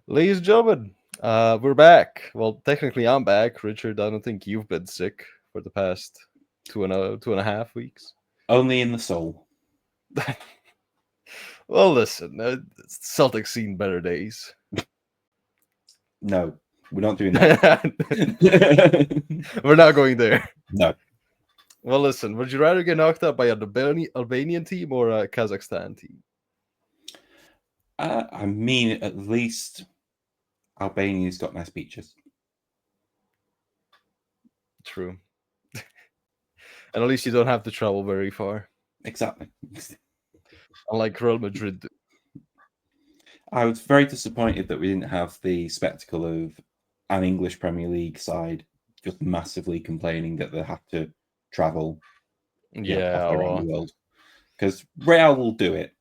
Ladies and gentlemen, we're back. Well, technically, I'm back. Richard, I don't think you've been sick for the past 2.5 weeks. Only in the soul. Well, listen, Celtics seen better days. No, we're not doing that. We're not going there. No. Well, listen, would you rather get knocked out by an Albanian team or a Kazakhstan team? I mean, at least Albania's got nice beaches. True. And at least you don't have to travel very far. Exactly. Unlike Real Madrid. I was very disappointed that we didn't have the spectacle of an English Premier League side just massively complaining that they have to travel halfway around the world. Because Real will do it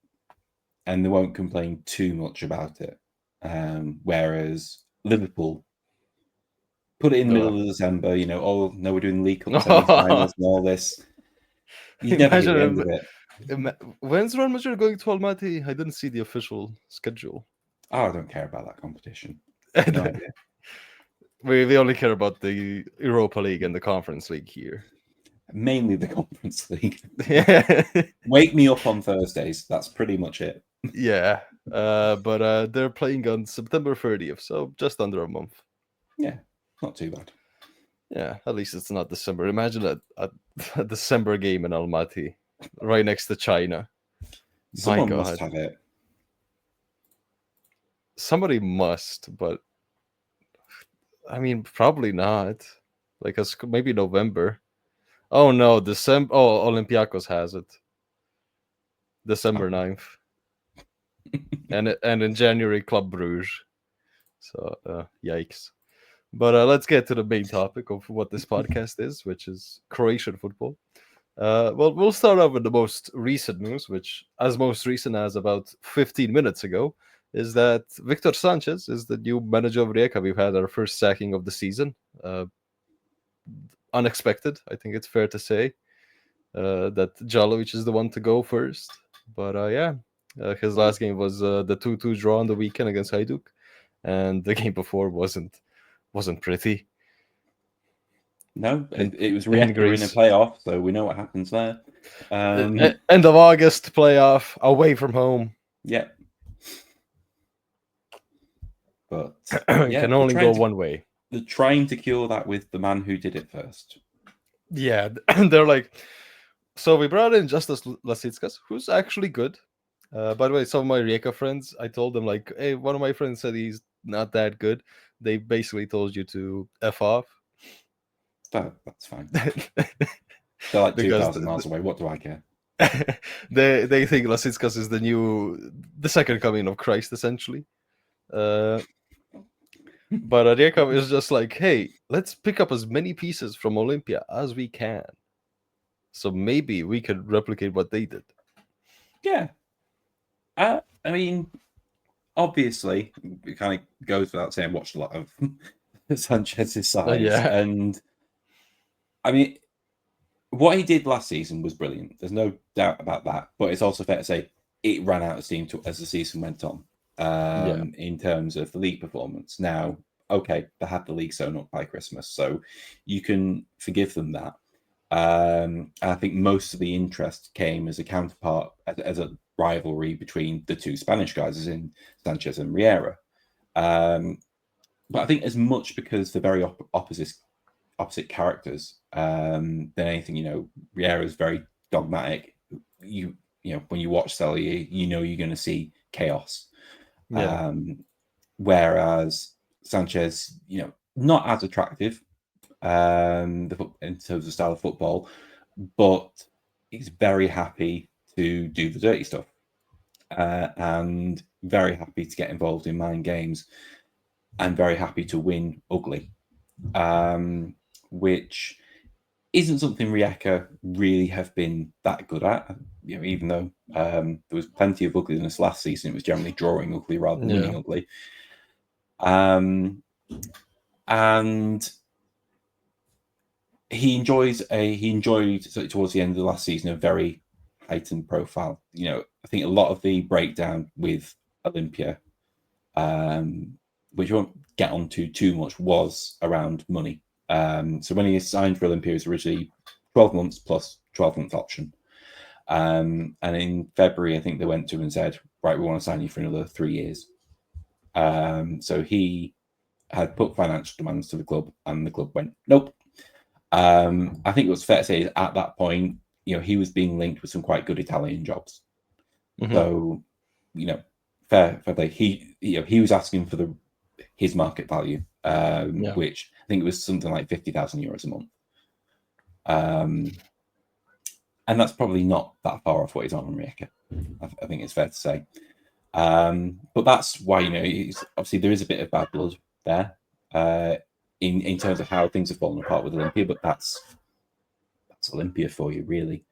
and they won't complain too much about it. Whereas Liverpool put it in the middle of December, oh, no, we're doing League Cup semi-finals and all this. You never hear the end of it. When's Real Madrid going to Almaty? I didn't see the official schedule. Oh, I don't care about that competition. No idea. We only care about the Europa League and the Conference League here. Mainly the Conference League. Yeah. Wake me up on Thursdays. That's pretty much it. Yeah. But they're playing on September 30th, so just under a month. Yeah, not too bad. Yeah, at least it's not December. Imagine a December game in Almaty, right next to China. Someone must have it. Somebody must, but I mean, probably not. Like, maybe November. Oh no, December. Oh, Olympiacos has it. December 9th. and in January, Club Brugge. So, yikes. But let's get to the main topic of what this podcast is, which is Croatian football. Well, we'll start off with the most recent news, which, as most recent as about 15 minutes ago, is that Víctor Sánchez is the new manager of Rijeka. We've had our first sacking of the season. Unexpected, I think it's fair to say, that Đalović is the one to go first. But his last game was the 2-2 draw on the weekend against Hajduk, and the game before wasn't pretty. No, it was Rijeka in a playoff, so we know what happens there. End of August playoff, away from home. Yeah. But it can only go one way. They're trying to cure that with the man who did it first. Yeah, they're like, so we brought in Justas Lasitskas, who's actually good. By the way, some of my Rijeka friends, I told them, like, hey, one of my friends said he's not that good. They basically told you to F off. That's fine. They're like 2,000 miles away. What do I care? They think Lasitskas is the second coming of Christ, essentially. But Rijeka is just like, hey, let's pick up as many pieces from Olympia as we can. So maybe we could replicate what they did. Yeah. I mean, obviously, it kind of goes without saying, I watched a lot of Sanchez's sides. Yeah. And I mean, what he did last season was brilliant. There's no doubt about that. But it's also fair to say it ran out of steam as the season went on. In terms of the league performance. Now, okay, they had the league sewn up by Christmas, so you can forgive them that. I think most of the interest came as a counterpart, as a rivalry between the two Spanish guys, as in Sanchez and Riera. But I think as much because they're very opposite characters than anything. Riera is very dogmatic. You know, when you watch Celje, you're going to see chaos. Yeah. Whereas Sanchez, not as attractive in terms of style of football, but he's very happy to do the dirty stuff and very happy to get involved in mind games and very happy to win ugly, which isn't something Rijeka really have been that good at. Even though there was plenty of ugliness last season, it was generally drawing ugly rather than winning ugly. And he enjoyed towards the end of the last season a very heightened profile. I think a lot of the breakdown with Olympia which we won't get onto too much, was around money. So when he signed for Olympia, it was originally 12 months plus 12-month option. And in February, I think they went to him and said, right, we want to sign you for another 3 years. So he had put financial demands to the club, and the club went, nope. I think it was fair to say at that point, he was being linked with some quite good Italian jobs. Mhm. So, fair play. He was asking for his market value, which I think it was something like €50,000 a month. And that's probably not that far off what he's on Rijeka. I think it's fair to say. But that's why, obviously there is a bit of bad blood there in terms of how things have fallen apart with Olympia, but that's Olympia for you, really.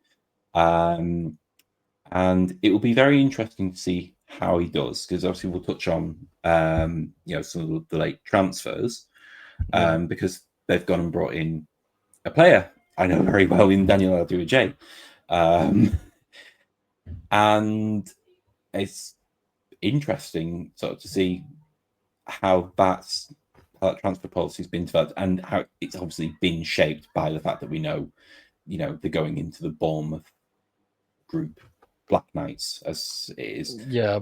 And it will be very interesting to see how he does, because obviously we'll touch on some of the late transfers, because they've gone and brought in a player I know very well in Daniel Đalović. And it's interesting sort of to see how that transfer policy has been developed, and how it's obviously been shaped by the fact that we know, they're going into the Bournemouth group, Black Knights, as it is. Yeah,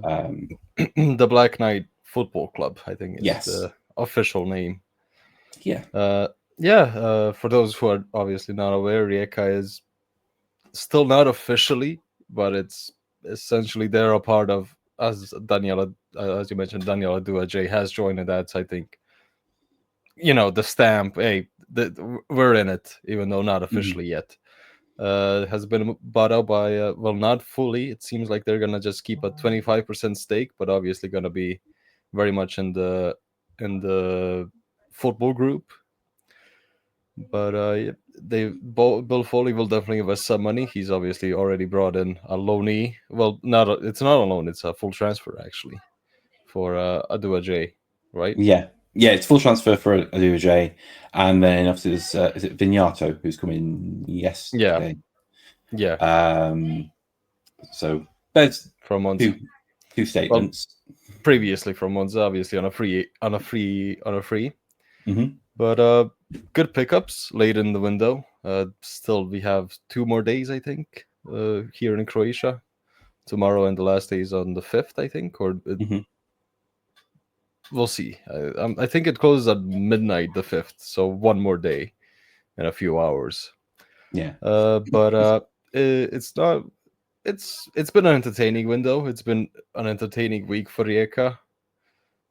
the Black Knight Football Club, I think, is the official name. Yeah. For those who are obviously not aware, Rijeka is still not officially, but it's essentially they're a part of, as you mentioned, Daniel Đalović has joined, and that's, I think, the stamp. Hey, we're in it, even though not officially yet. Has been bought out by not fully. It seems like they're gonna just keep a 25% stake, but obviously gonna be very much in the football group. But Bill Foley will definitely invest some money. He's obviously already brought in a loanee. Well, it's not a loan; it's a full transfer actually for Đalović, right? Yeah, it's full transfer for Đalović, and then obviously there's is it Vignato who's come in yesterday? Yeah. So there's from Monza. two statements. Well, previously from Monza, obviously on a free. Mm-hmm. But good pickups late in the window. Still, we have 2 more days, I think, here in Croatia. Tomorrow, and the last day is on the 5th, I think, or we'll see. I think it closes at midnight the 5th, so 1 more day in a few hours. Yeah. But it's not. It's been an entertaining window. It's been an entertaining week for Rijeka,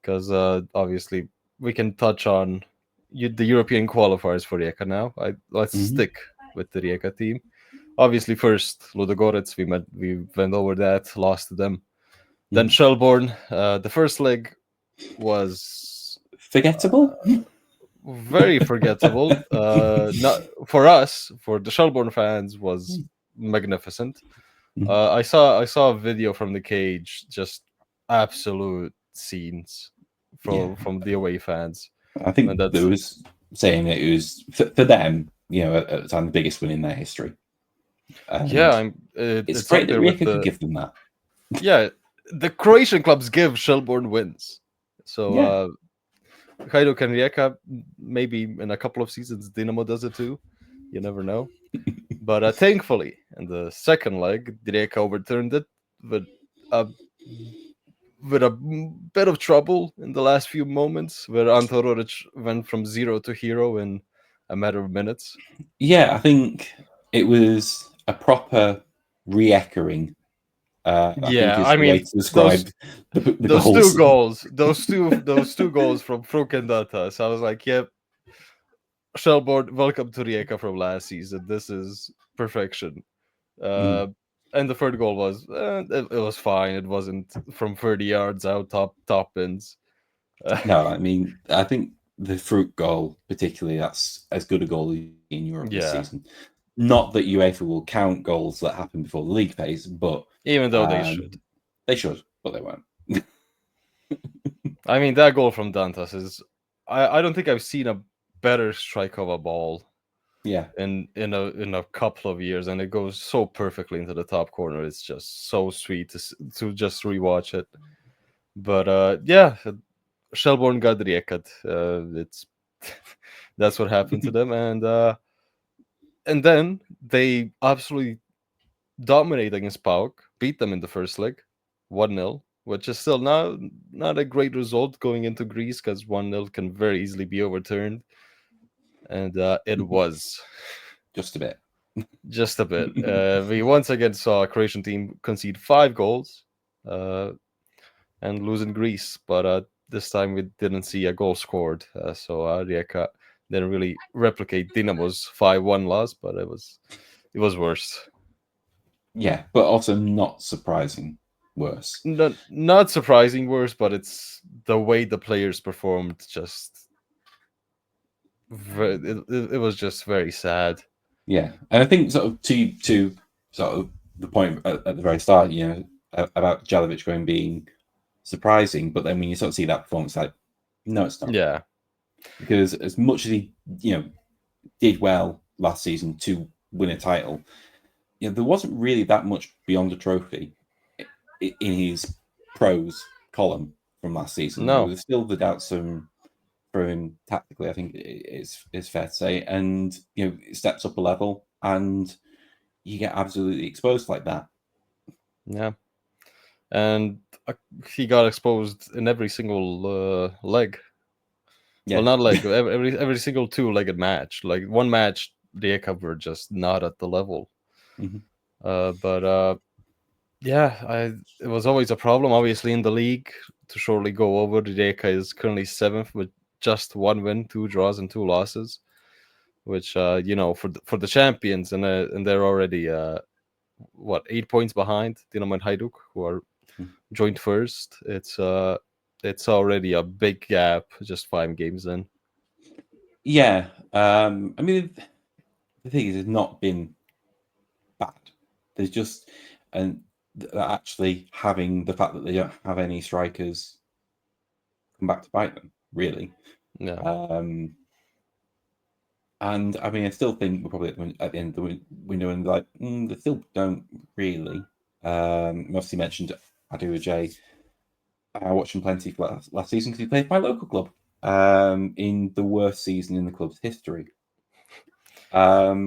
because obviously we can touch on the European qualifiers for Rijeka now. Let's stick with the Rijeka team. Obviously, first Ludogorets, we went over that, lost to them. Then Shelbourne. The first leg was forgettable, very forgettable. Not for us, for the Shelbourne fans, was magnificent. I saw a video from the cage, just absolute scenes from the away fans. I think that was saying that it was for them, at the time, the biggest win in their history. It's great that Rijeka could give them that. Yeah, the Croatian clubs give Shelbourne wins. So Hajduk and Rijeka, maybe in a couple of seasons, Dinamo does it too. You never know. But thankfully, in the second leg, Rijeka overturned it with a bit of trouble in the last few moments, where Anton Roric went from 0 to hero in a matter of minutes. Yeah, I think it was a proper re-echoing. I mean, to describe those goals. 2 goals, those two goals from Fruk and Data. So I was like, yep, Shelbourne, welcome to Rijeka from last season. This is perfection. And the third goal was it was fine. It wasn't from 30 yards out, top bins. No, I mean, I think the Fruit goal, particularly, that's as good a goal in Europe this season. Not that UEFA will count goals that happen before the league phase, but even though they should, but they won't. I mean, that goal from Dantas is, I don't think I've seen a better strike of a ball. Yeah, in a couple of years, and it goes so perfectly into the top corner. It's just so sweet to just rewatch it. But Shelbourne got Rijeka. It's that's what happened to them, and then they absolutely dominate against PAOK, beat them in the first leg, 1-0, which is still not a great result going into Greece because 1-0 can very easily be overturned, and it was Just a bit. just a bit. We once again saw a Croatian team concede 5 goals and lose in Greece, but this time we didn't see a goal scored, so Rijeka didn't really replicate Dinamo's 5-1 loss, but it was worse. Yeah, but also not surprising worse. Not surprising worse, but it's the way the players performed. Just it was just very sad. Yeah, and I think sort of to sort of the point at the very start, about Đalović being surprising, but then when you sort of see that performance, like, no, it's not. Yeah, Because as much as he did well last season to win a title, there wasn't really that much beyond a trophy in his pros column from last season. no, There was still the doubts for him tactically, I think it's fair to say, and it steps up a level, and you get absolutely exposed like that. yeah, and he got exposed in every single leg. Yeah. Well, not leg, every single 2-legged match. Like one match, Rijeka were just not at the level. Mhm. But yeah, it was always a problem. Obviously, in the league, to shortly go over, Rijeka is currently 7th with just 1 win, 2 draws, and 2 losses. Which for the champions, and they're already 8 points behind Dinamo and Hajduk, who are joint first. It's already a big gap, just 5 games in. Yeah, I mean, the thing is, it's not been bad. There's just actually having the fact that they don't have any strikers come back to bite them, really. Yeah. And I mean, I still think we're probably at the end of the window, and like they still don't really. Obviously mentioned J. I watched him plenty for last season because he played for my local club in the worst season in the club's history. Now,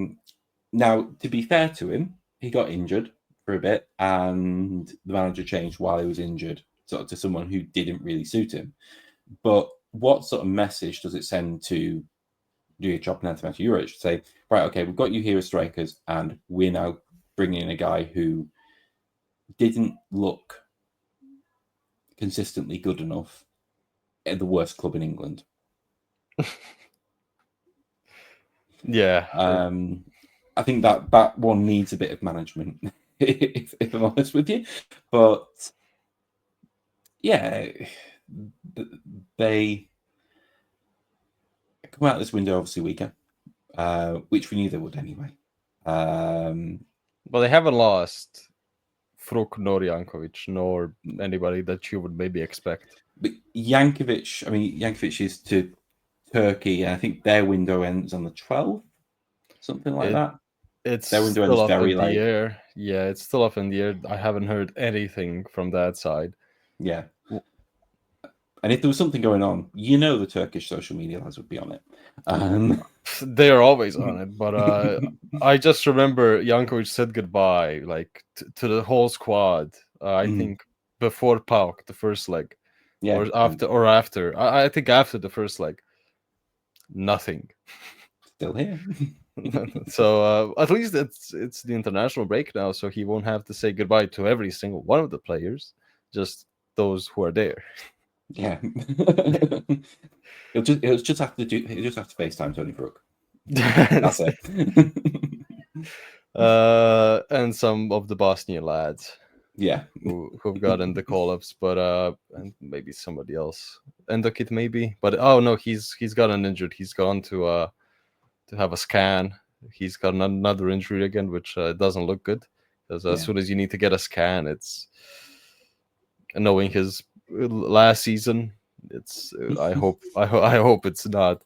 to be fair to him, he got injured for a bit, and the manager changed while he was injured, sort of to someone who didn't really suit him. But what sort of message does it send to Juric? Say, right, okay, we've got you here as strikers, and we're now bringing in a guy who didn't look consistently good enough at the worst club in England. Yeah. I think that one needs a bit of management, if I'm honest with you. But yeah, they come out this window obviously weaker, which we knew they would anyway. Well, they haven't lost Fruk nor Jankovic, nor anybody that you would maybe expect. But Jankovic is to Turkey, and I think their window ends on the 12th, something like that. It's their window still ends up very in the late. air. Yeah, it's still up in the air. I haven't heard anything from that side. Yeah. And if there was something going on, the Turkish social media lads would be on it. They are always on it, but I just remember Jankovic said goodbye, like to the whole squad. I think before PAOK, the first leg, yeah, or after. I think after the first leg, nothing. Still here. So at least it's the international break now, so he won't have to say goodbye to every single one of the players, just those who are there. Yeah. He'll just have to FaceTime Tony Brook. That's it. And some of the Bosnian lads. Yeah. Who've gotten the call-ups, but and maybe somebody else. Endokit maybe. But oh no, he's gotten injured. He's gone to have a scan. He's got another injury again, which doesn't look good. Because as soon as you need to get a scan, it's knowing his last season. It's I hope it's not.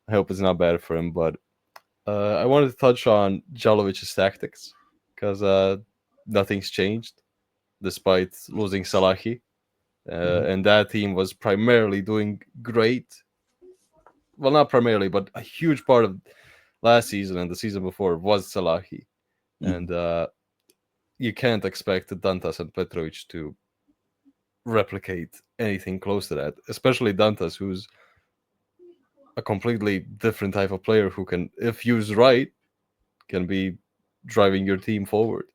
I hope it's not bad for him. But I wanted to touch on Đalović's tactics because nothing's changed despite losing Salahi and that team was primarily doing great. Well, not primarily, but a huge part of last season and the season before was Salahi, and you can't expect Dantas and Petrovic to replicate anything close to that, especially Dantas, who's a completely different type of player who can, if used right, can be driving your team forward.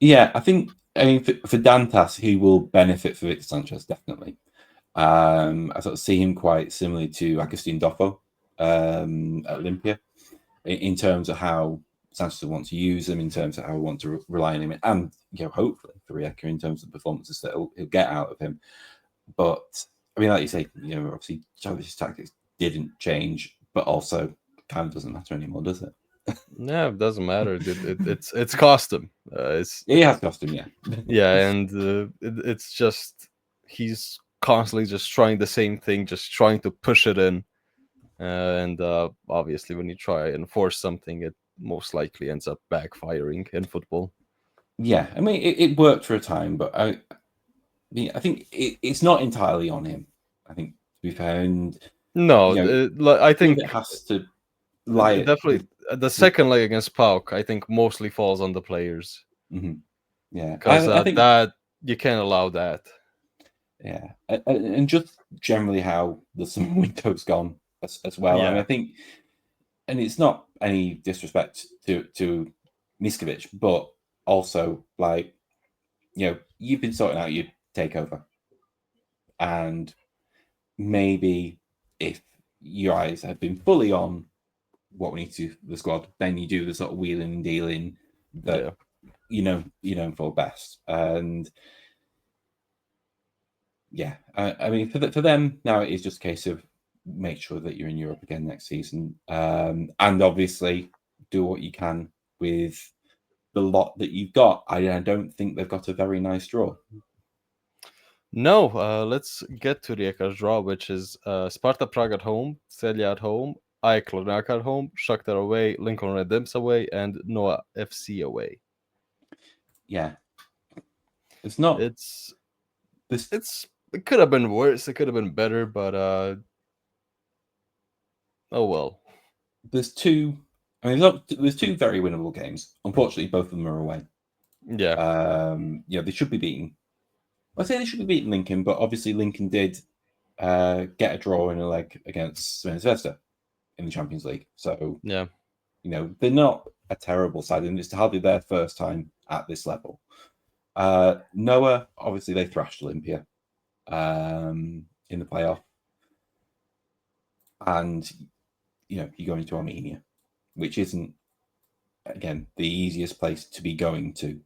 Yeah, I mean, for Dantas, he will benefit for Víctor Sánchez, definitely. I sort of see him quite similarly to Agustin Doffo at Olympia in terms of how Sánchez will want to use him, in terms of how we want to rely on him, and hopefully for Rijeka in terms of the performances that he'll get out of him. But I mean, like you say, obviously Đalović's tactics didn't change, but also kind of doesn't matter anymore, does it? Yeah, it doesn't matter. It's cost him. It has cost him, yeah. Yeah, and it's just he's constantly just trying the same thing, just trying to push it in, and obviously when you try and force something, it most likely ends up backfiring in football. Yeah, I mean, it worked for a time, but I think it's not entirely on him. I think, to be fair, and no, I think it has to lie. Definitely the second leg against PAOK, I think mostly falls on the players. Mm-hmm. Yeah, because I think that you can't allow that. Yeah, and just generally how the summer window's gone as well. Yeah. I mean, I think, and it's not any disrespect to Miskovic, but also like, you've been sorting out your takeover, and maybe if your eyes have been fully on what we need to do for the squad, then you do the sort of wheeling and dealing that you know for best. And yeah, I mean, for them now, it is just a case of make sure that you're in Europe again next season, and obviously do what you can with the lot that you've got. I don't think they've got a very nice draw. No, let's get to Rijeka's draw, which is Sparta Prague at home, Celje at home, AEK Larnaca at home, Shakhtar away, Lincoln Red Imps away, and Noah FC away. Yeah, it's not. It could have been worse. It could have been better, but oh well. There's two. I mean, there's two very winnable games. Unfortunately, both of them are away. Yeah. They should be beaten. I say they should be beating Lincoln, but obviously Lincoln did get a draw in a leg against Zvezda in the Champions League. So yeah, they're not a terrible side, and it's hardly their first time at this level. Noah, obviously, they thrashed Olympia in the playoff, and you go into Armenia, which isn't, again, the easiest place to be going to,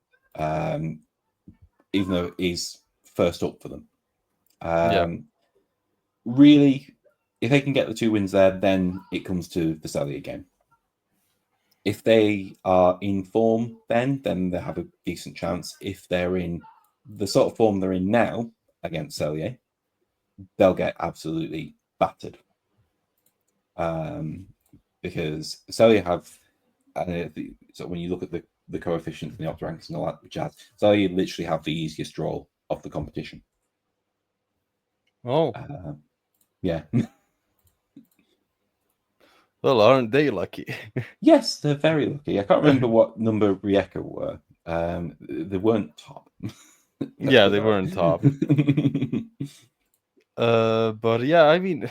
even though it is first up for them. Really, if they can get the 2 wins there, then it comes to the Celje game. If they are in form, then they have a decent chance. If they're in the sort of form they're in now against Celje, they'll get absolutely battered. Because Celje have, so when you look at the coefficients and the opt ranks and all that jazz, Celje literally have the easiest draw of the competition. Oh. Yeah. Well, aren't they lucky? Yes, they're very lucky. I can't remember what number Rijeka were. They weren't top. Yeah, they weren't top. But yeah, I mean,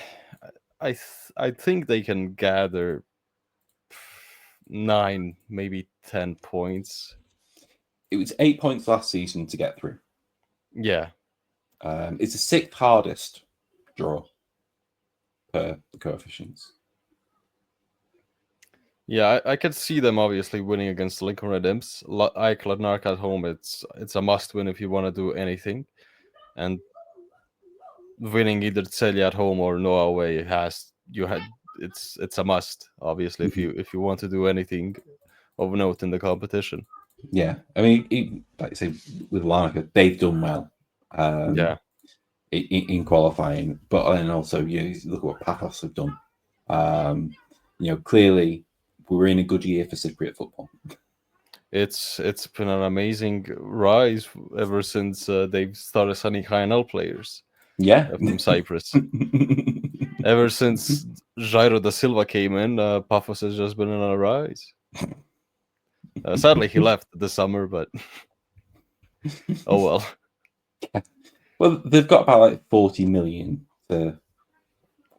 I think they can gather 9, maybe 10 points. It was 8 points last season to get through. Yeah. It's the 6th hardest draw per the coefficients. Yeah, I could see them obviously winning against Lincoln Red Imps. AEK Larnaca at home, it's a must win if you want to do anything, and winning either Celje at home or Noah away it's a must, obviously, if you want to do anything of note in the competition. Yeah, I mean, like I say, with Larnaca, they've done well. In qualifying, but then also look at what Paphos have done. Clearly we're in a good year for Cypriot football. It's been an amazing rise ever since they've started signing HNL players from Cyprus. Ever since Jairo da Silva came in, Paphos has just been on a rise. Sadly, he left this summer, but oh well. Well, they've got about like 40 million to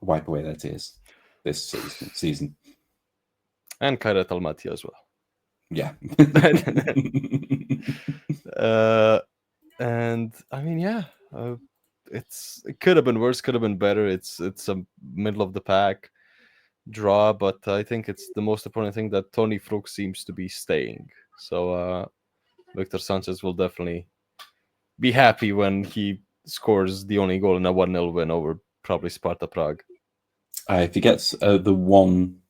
wipe away their tears this season. And Kairat Almaty as well. Yeah. And I mean, yeah, it could have been worse, could have been better. It's a middle of the pack draw, but I think it's the most important thing that Tony Fruk seems to be staying. So Víctor Sánchez will definitely be happy when he scores the only goal in a 1-0 win over probably Sparta Prague. If he gets the one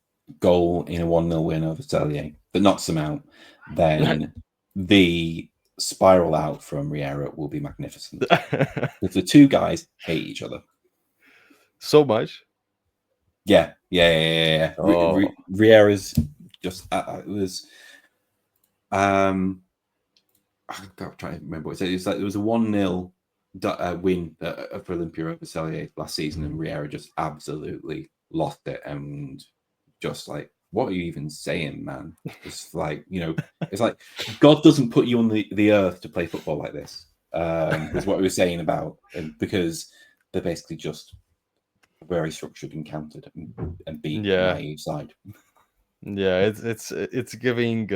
goal in a 1-0 win over Celje that knocks them out, then the spiral out from Riera will be magnificent. If the two guys hate each other so much. Yeah. Oh. Riera's just it was I'm trying to remember what it said. It was like it was a 1-0 win for Olympia over Celje last season, and Riera just absolutely lost it and just like, what are you even saying, man? It's like, it's like God doesn't put you on the earth to play football like this. Is what we were saying about, because they're basically just very structured and countered and beat a naive side. Yeah, it's giving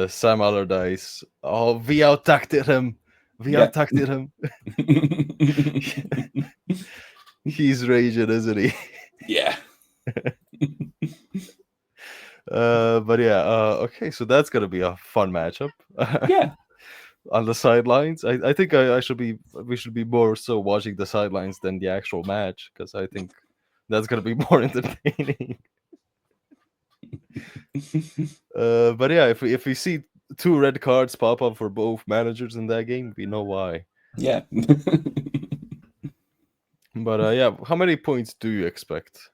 Sam Allardyce. Oh, we out-tacted him. Out-tacted him. He's raging, isn't he? Yeah. But yeah, okay, so that's gonna be a fun matchup. Yeah. On the sidelines, I think we should be more so watching the sidelines than the actual match, because I think that's gonna be more entertaining. But yeah, if we see 2 red cards pop up for both managers in that game, we know why. Yeah. But yeah, how many points do you expect?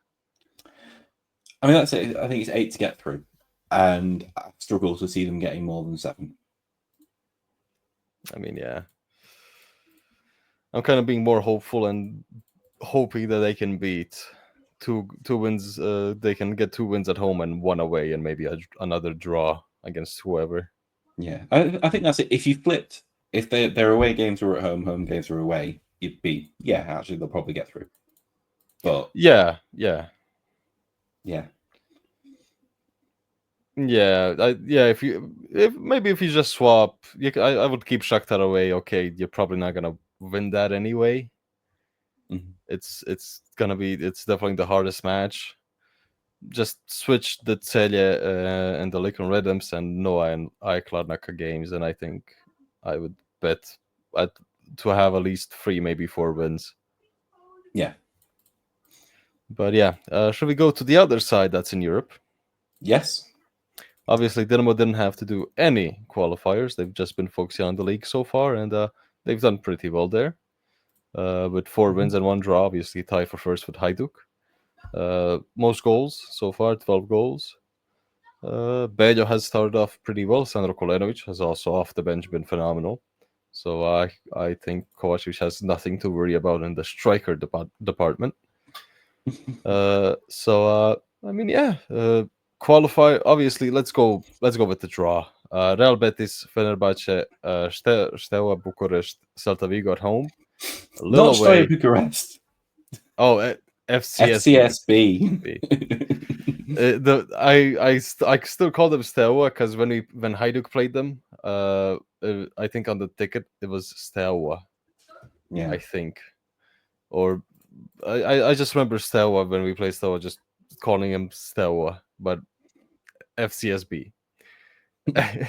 I mean, that's it. I think it's 8 to get through, and I struggle to see them getting more than 7. I mean, yeah, I'm kind of being more hopeful and hoping that they can beat two wins. They can get 2 wins at home and 1 away, and maybe another draw against whoever. Yeah, I think that's it. If you flipped, if their away games were at home games were away, you'd be, actually they'll probably get through. But yeah. If you just swap, I would keep Shakhtar away. Okay, you're probably not gonna win that anyway. Mm-hmm. It's definitely the hardest match. Just switch the Celje and the Lincoln Rhythms and Noah and Kladnaka games, and I think I would bet to have at least 3, maybe 4 wins. Yeah. But yeah, should we go to the other side that's in Europe? Yes. Obviously, Dinamo didn't have to do any qualifiers. They've just been focusing on the league so far, and they've done pretty well there. With 4 wins and 1 draw, obviously tie for first with Hajduk. Most goals so far, 12 goals. Bello has started off pretty well. Sandro Kolenovic has also off the bench been phenomenal. So I think Kovacic has nothing to worry about in the striker department. I mean, yeah. Qualify. Obviously, let's go with the draw. Real Betis, Fenerbahce, Steaua Bucharest, Celta Vigo at home. Not Steaua Bucharest. Oh, FCSB. I still call them Steaua because when Hajduk played them, I think on the ticket it was Steaua. Yeah, I think, or I just remember Steaua when we played Steaua, just calling him Steaua, but FCSB. The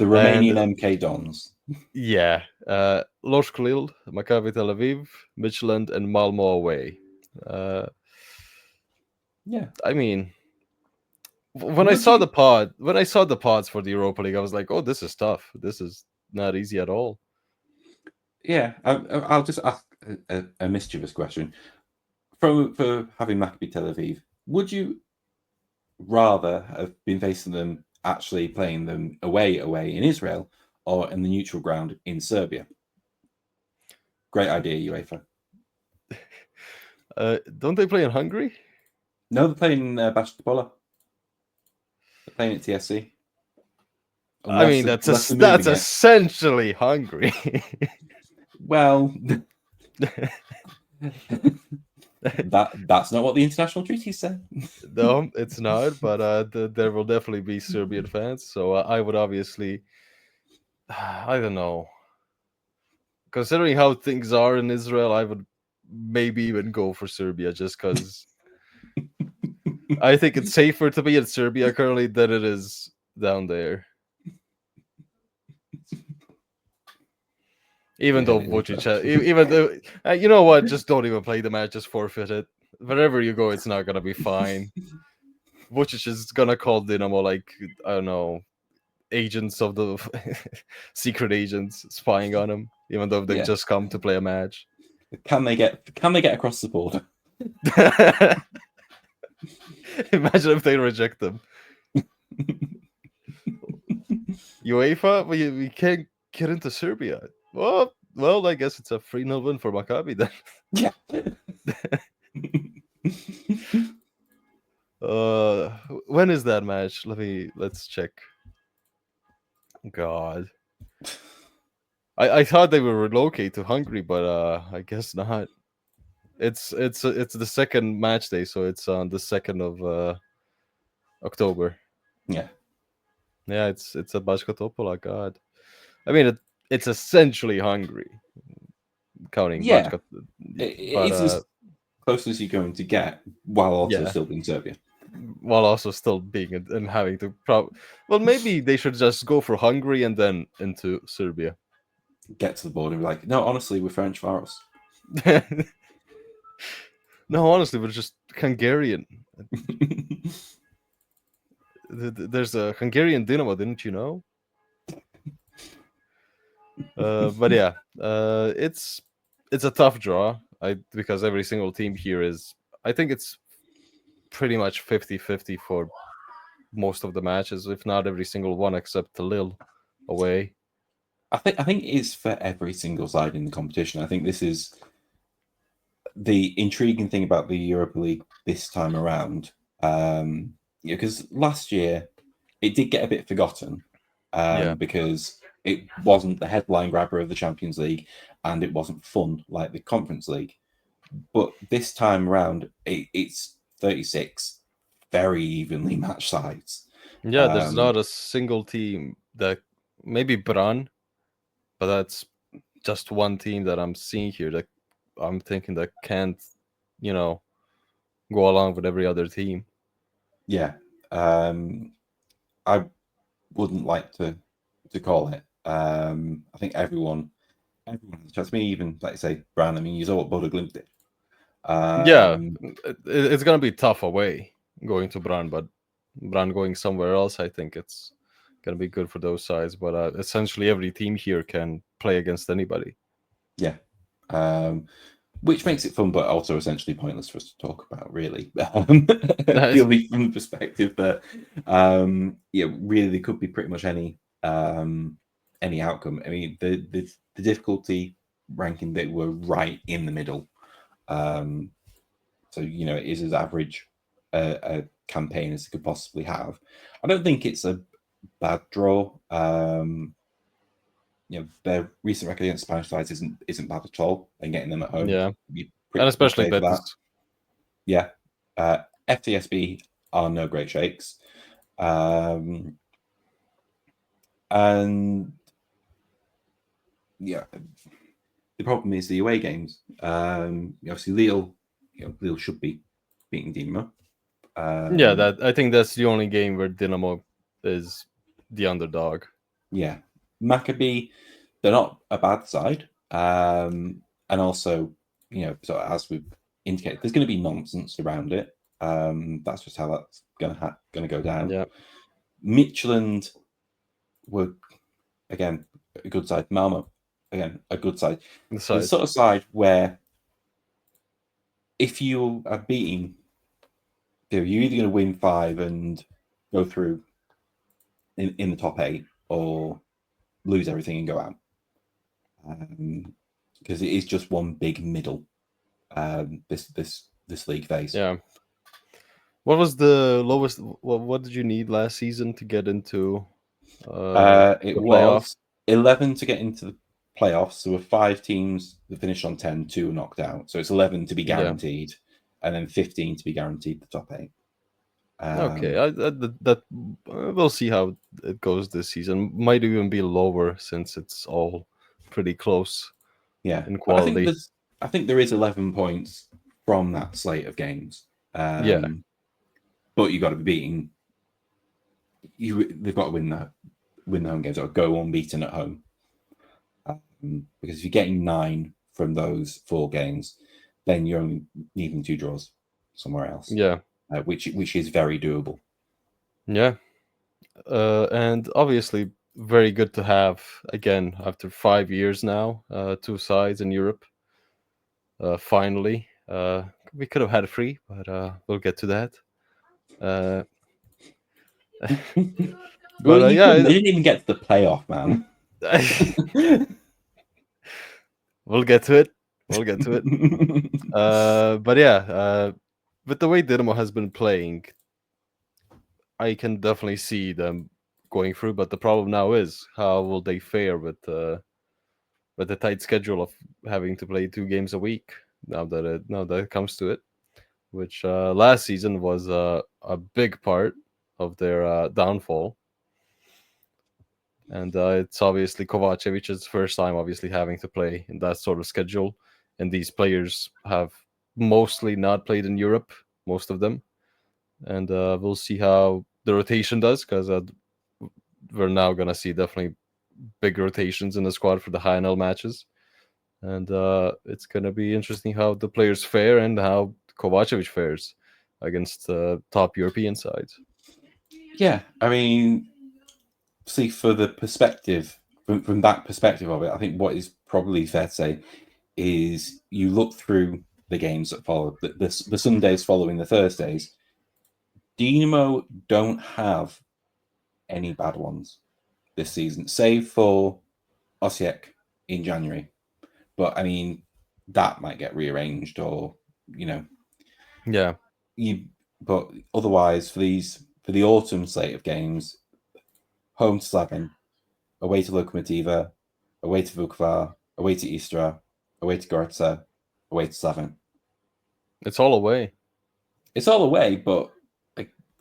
Romanian MK Dons. Yeah, Lorsk Lille, Maccabi Tel Aviv, Midtjylland, and Malmo away. Yeah, I mean, when I saw the pods for the Europa League, I was like, "Oh, this is tough. This is not easy at all." Yeah, I'll just ask a mischievous question. For having Maccabi Tel Aviv, would you rather have been facing them actually playing them away in Israel or in the neutral ground in Serbia. Great idea, UEFA. Don't they play in Hungary? No, they're playing basketball. They're playing at TSC. I mean, that's essentially Hungary. Well, that's not what the international treaties say. No, it's not. But there will definitely be Serbian fans. So I would obviously, I don't know. Considering how things are in Israel, I would maybe even go for Serbia just because I think it's safer to be in Serbia currently than it is down there. Even though Vučić, even though you know what, just don't even play the match, just forfeit it. Wherever you go, it's not gonna be fine. Vučić is gonna call Dinamo like, I don't know, agents of the secret agents spying on him, even though they've just come to play a match. Can they get across the border? Imagine if they reject them. UEFA, we can't get into Serbia. Well, I guess it's a 3-0 win for Maccabi then. Yeah. When is that match? Let's check. God. I thought they would relocate to Hungary, but I guess not. It's the second match day, so it's on the 2nd of October. Yeah. Yeah, it's a Baška Topola. God, I mean it's essentially Hungary, counting Baška. It's as close as you're going to get while also still being Serbia. While also still being and having to well, maybe they should just go for Hungary and then into Serbia. Get to the border and be like, no, honestly, we're French Faros. No, honestly, we're just Hungarian. There's a Hungarian Dinamo, didn't you know? But yeah, it's a tough draw. Because every single team here is, I think it's pretty much 50-50 for most of the matches, if not every single one except Lille away. I think it is for every single side in the competition. I think this is the intriguing thing about the Europa League this time around. Because last year it did get a bit forgotten because it wasn't the headline grabber of the Champions League and it wasn't fun like the Conference League. But this time around, it's 36 very evenly matched sides. Yeah, there's not a single team that, maybe Bran, but that's just one team that I'm seeing here that I'm thinking that can't, go along with every other team. Yeah. I wouldn't like to call it. I think everyone has a chance. I mean, even like say Bran. I mean, you saw what Bodo Glimt did. It's gonna be tough away going to Bran, but Bran going somewhere else, I think it's gonna be good for those sides. But essentially, every team here can play against anybody. Yeah. Which makes it fun, but also essentially pointless for us to talk about, really. Purely from the perspective that, really, there could be pretty much any outcome. I mean, the difficulty ranking that we're right in the middle. So it is as average a campaign as it could possibly have. I don't think it's a bad draw. Their recent record against Spanish sides isn't bad at all, and getting them at home, and especially Betis. Yeah, FTSB are no great shakes, and yeah, the problem is the away games. Obviously, Lille should be beating Dinamo. I think that's the only game where Dinamo is the underdog. Yeah, Maccabi, they're not a bad side, and also so as we've indicated, there's going to be nonsense around it. That's just how that's going to go down. Yeah, Midtjylland were again a good side. Malmo again a good side. The sort of side where if you are beating, you're either going to win 5 and go through in the top 8 or lose everything and go out. Because it is just one big middle. This league phase. Yeah. What was the lowest? What did you need last season to get into? It the was 11 to get into the playoffs. There were 5 teams that finished on 10, 2 were knocked out. So it's 11 to be guaranteed, and then 15 to be guaranteed the top 8. Okay, that we'll see how it goes this season. Might even be lower since it's all pretty close. Yeah, in quality. I think there is 11 points from that slate of games. Yeah, but you got to be beating. They've got to win the home games or go unbeaten at home. Because if you're getting 9 from those 4 games, then you're only needing 2 draws somewhere else. Yeah, which is very doable. Yeah, and obviously very good to have again after 5 years now. 2 sides in Europe. Finally, we could have had 3, but we'll get to that. Well, yeah, they didn't even get to the playoff, man. We'll get to it. But yeah, with the way Dinamo has been playing, I can definitely see them going through. But the problem now is how will they fare with the tight schedule of having to play 2 games a week now that it comes to it, which last season was a big part of their downfall. And it's obviously Kovacevic's first time obviously having to play in that sort of schedule. And these players have mostly not played in Europe, most of them. And we'll see how the rotation does, because we're now going to see definitely big rotations in the squad for the HNL matches. And it's going to be interesting how the players fare and how Kovacevic fares against top European sides. Yeah, I mean, see, for the perspective, from that perspective of it, I think what is probably fair to say is you look through the games that follow, the Sundays following the Thursdays, Dinamo don't have any bad ones this season, save for Osijek in January. But I mean, that might get rearranged, or Yeah. But otherwise, for the autumn slate of games, home to Slaven, away to Lokomotiva, away to Vukovar, away to Istra, away to Gorica, away to Slaven. It's all away. It's all away, but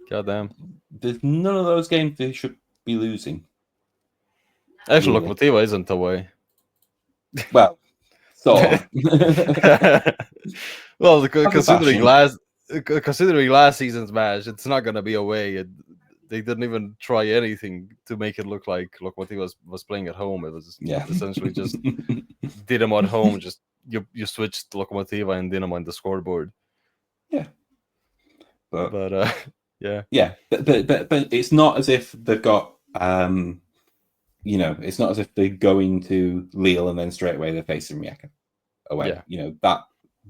goddamn, there's none of those games they should be losing. Actually, really. Lokomotiva isn't away. Well, sort of. Well, considering last season's match, it's not going to be away. They didn't even try anything to make it look like Lokomotiva was playing at home. It was essentially just Dinamo at home. Just you switched Lokomotiva and Dinamo on the scoreboard. Yeah, but yeah, but it's not as if they've got it's not as if they're going to Lille and then straight away they're facing Rijeka away. Yeah. That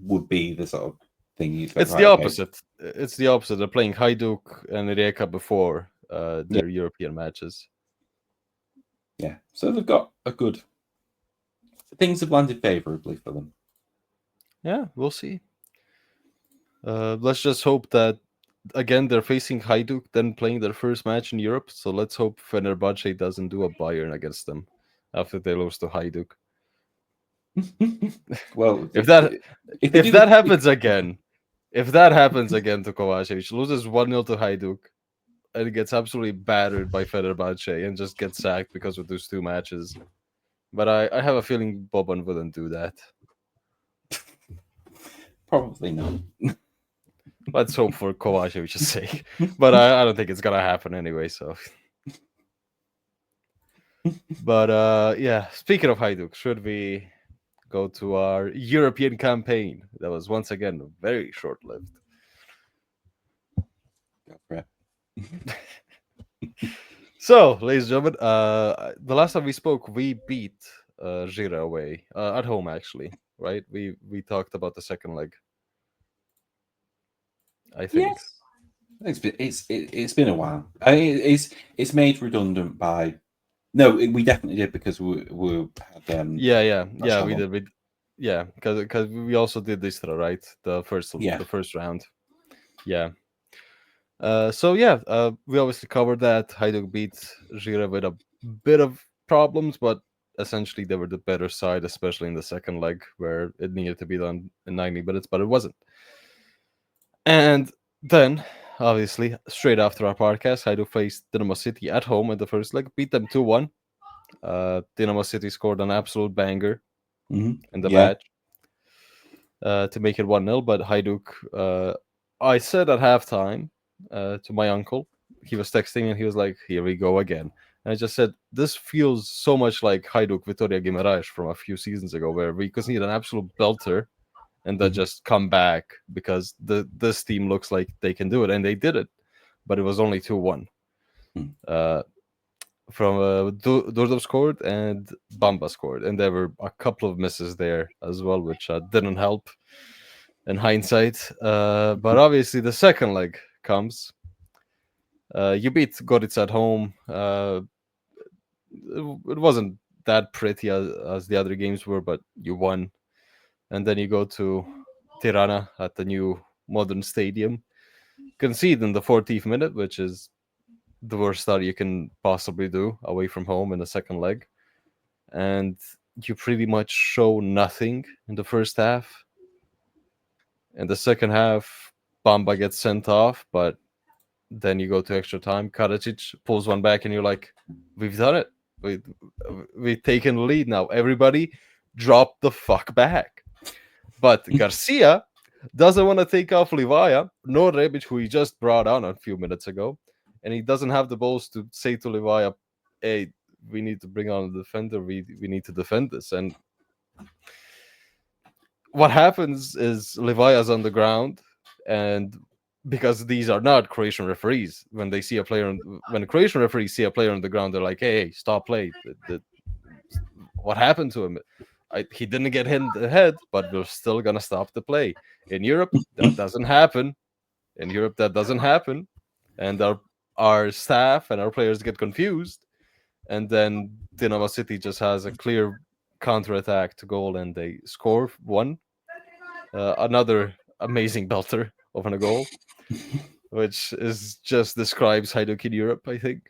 would be the sort of thing you expect. It's the opposite. It's the opposite. They're playing Hajduk and Rijeka before their European matches. Yeah, so they've got a good. Things have landed favorably for them. Yeah, we'll see. Let's just hope that again they're facing Hajduk, then playing their first match in Europe. So let's hope Fenerbahce doesn't do a Bayern against them after they lose to Hajduk. Well, if that happens again to Kovacevic, loses 1-0 to Hajduk, and gets absolutely battered by Fenerbahce and just gets sacked because of those 2 matches. But I have a feeling Boban wouldn't do that. Probably not. Let's hope for Kovacevic's sake. But I don't think it's gonna happen anyway, so. But yeah, speaking of Hajduk, should we go to our European campaign that was once again very short-lived? Go for it. So, ladies and gentlemen, the last time we spoke, we beat Rijeka away at home. Actually, right? We talked about the second leg. I think. It's been a while. I mean, it's made redundant by. No, we definitely did because we had Yeah, Rush we Hour. did. Yeah, because we also did this, right? The first round. Yeah. So yeah, we obviously covered that. Hajduk beat Žira with a bit of problems, but essentially they were the better side, especially in the second leg where it needed to be done in 90 minutes, but it wasn't. And then, obviously, straight after our podcast, Hajduk faced Dinamo City at home in the first leg, beat them 2-1. Dinamo City scored an absolute banger in the match to make it 1-0, but Hajduk, I said at halftime to my uncle, he was texting and he was like, "Here we go again." And I just said, "This feels so much like Hajduk Vitória Guimarães from a few seasons ago, where we just need an absolute belter and then just come back because this team looks like they can do it, and they did it, but it was only 2-1. From Durdov scored and Bamba scored, and there were a couple of misses there as well, which didn't help in hindsight. But obviously, the second leg comes. You beat Gorica at home. It wasn't that pretty as the other games were, but you won. And then you go to Tirana at the new modern stadium, concede in the 40th minute, which is the worst start you can possibly do away from home in the second leg. And you pretty much show nothing in the first half. In the second half, Bamba gets sent off, but then you go to extra time. Karadzic pulls one back, and you're like, "We've done it. We've taken the lead now. Everybody, drop the fuck back." But Garcia doesn't want to take off Livaya, nor Rebic, who he just brought on a few minutes ago, and he doesn't have the balls to say to Livaya, "Hey, we need to bring on a defender. We need to defend this." And what happens is Livaya's on the ground, and because these are not Croatian referees, when they see a player, when the Croatian referees see a player on the ground, they're like, "Hey, stop play! What happened to him? He didn't get hit in the head, but we're still gonna stop the play." In Europe, that doesn't happen. And our staff and our players get confused, and then Dinamo City just has a clear counterattack to goal, and they score one. Another amazing belter of a goal, which is just describes Hajduk in Europe, I think.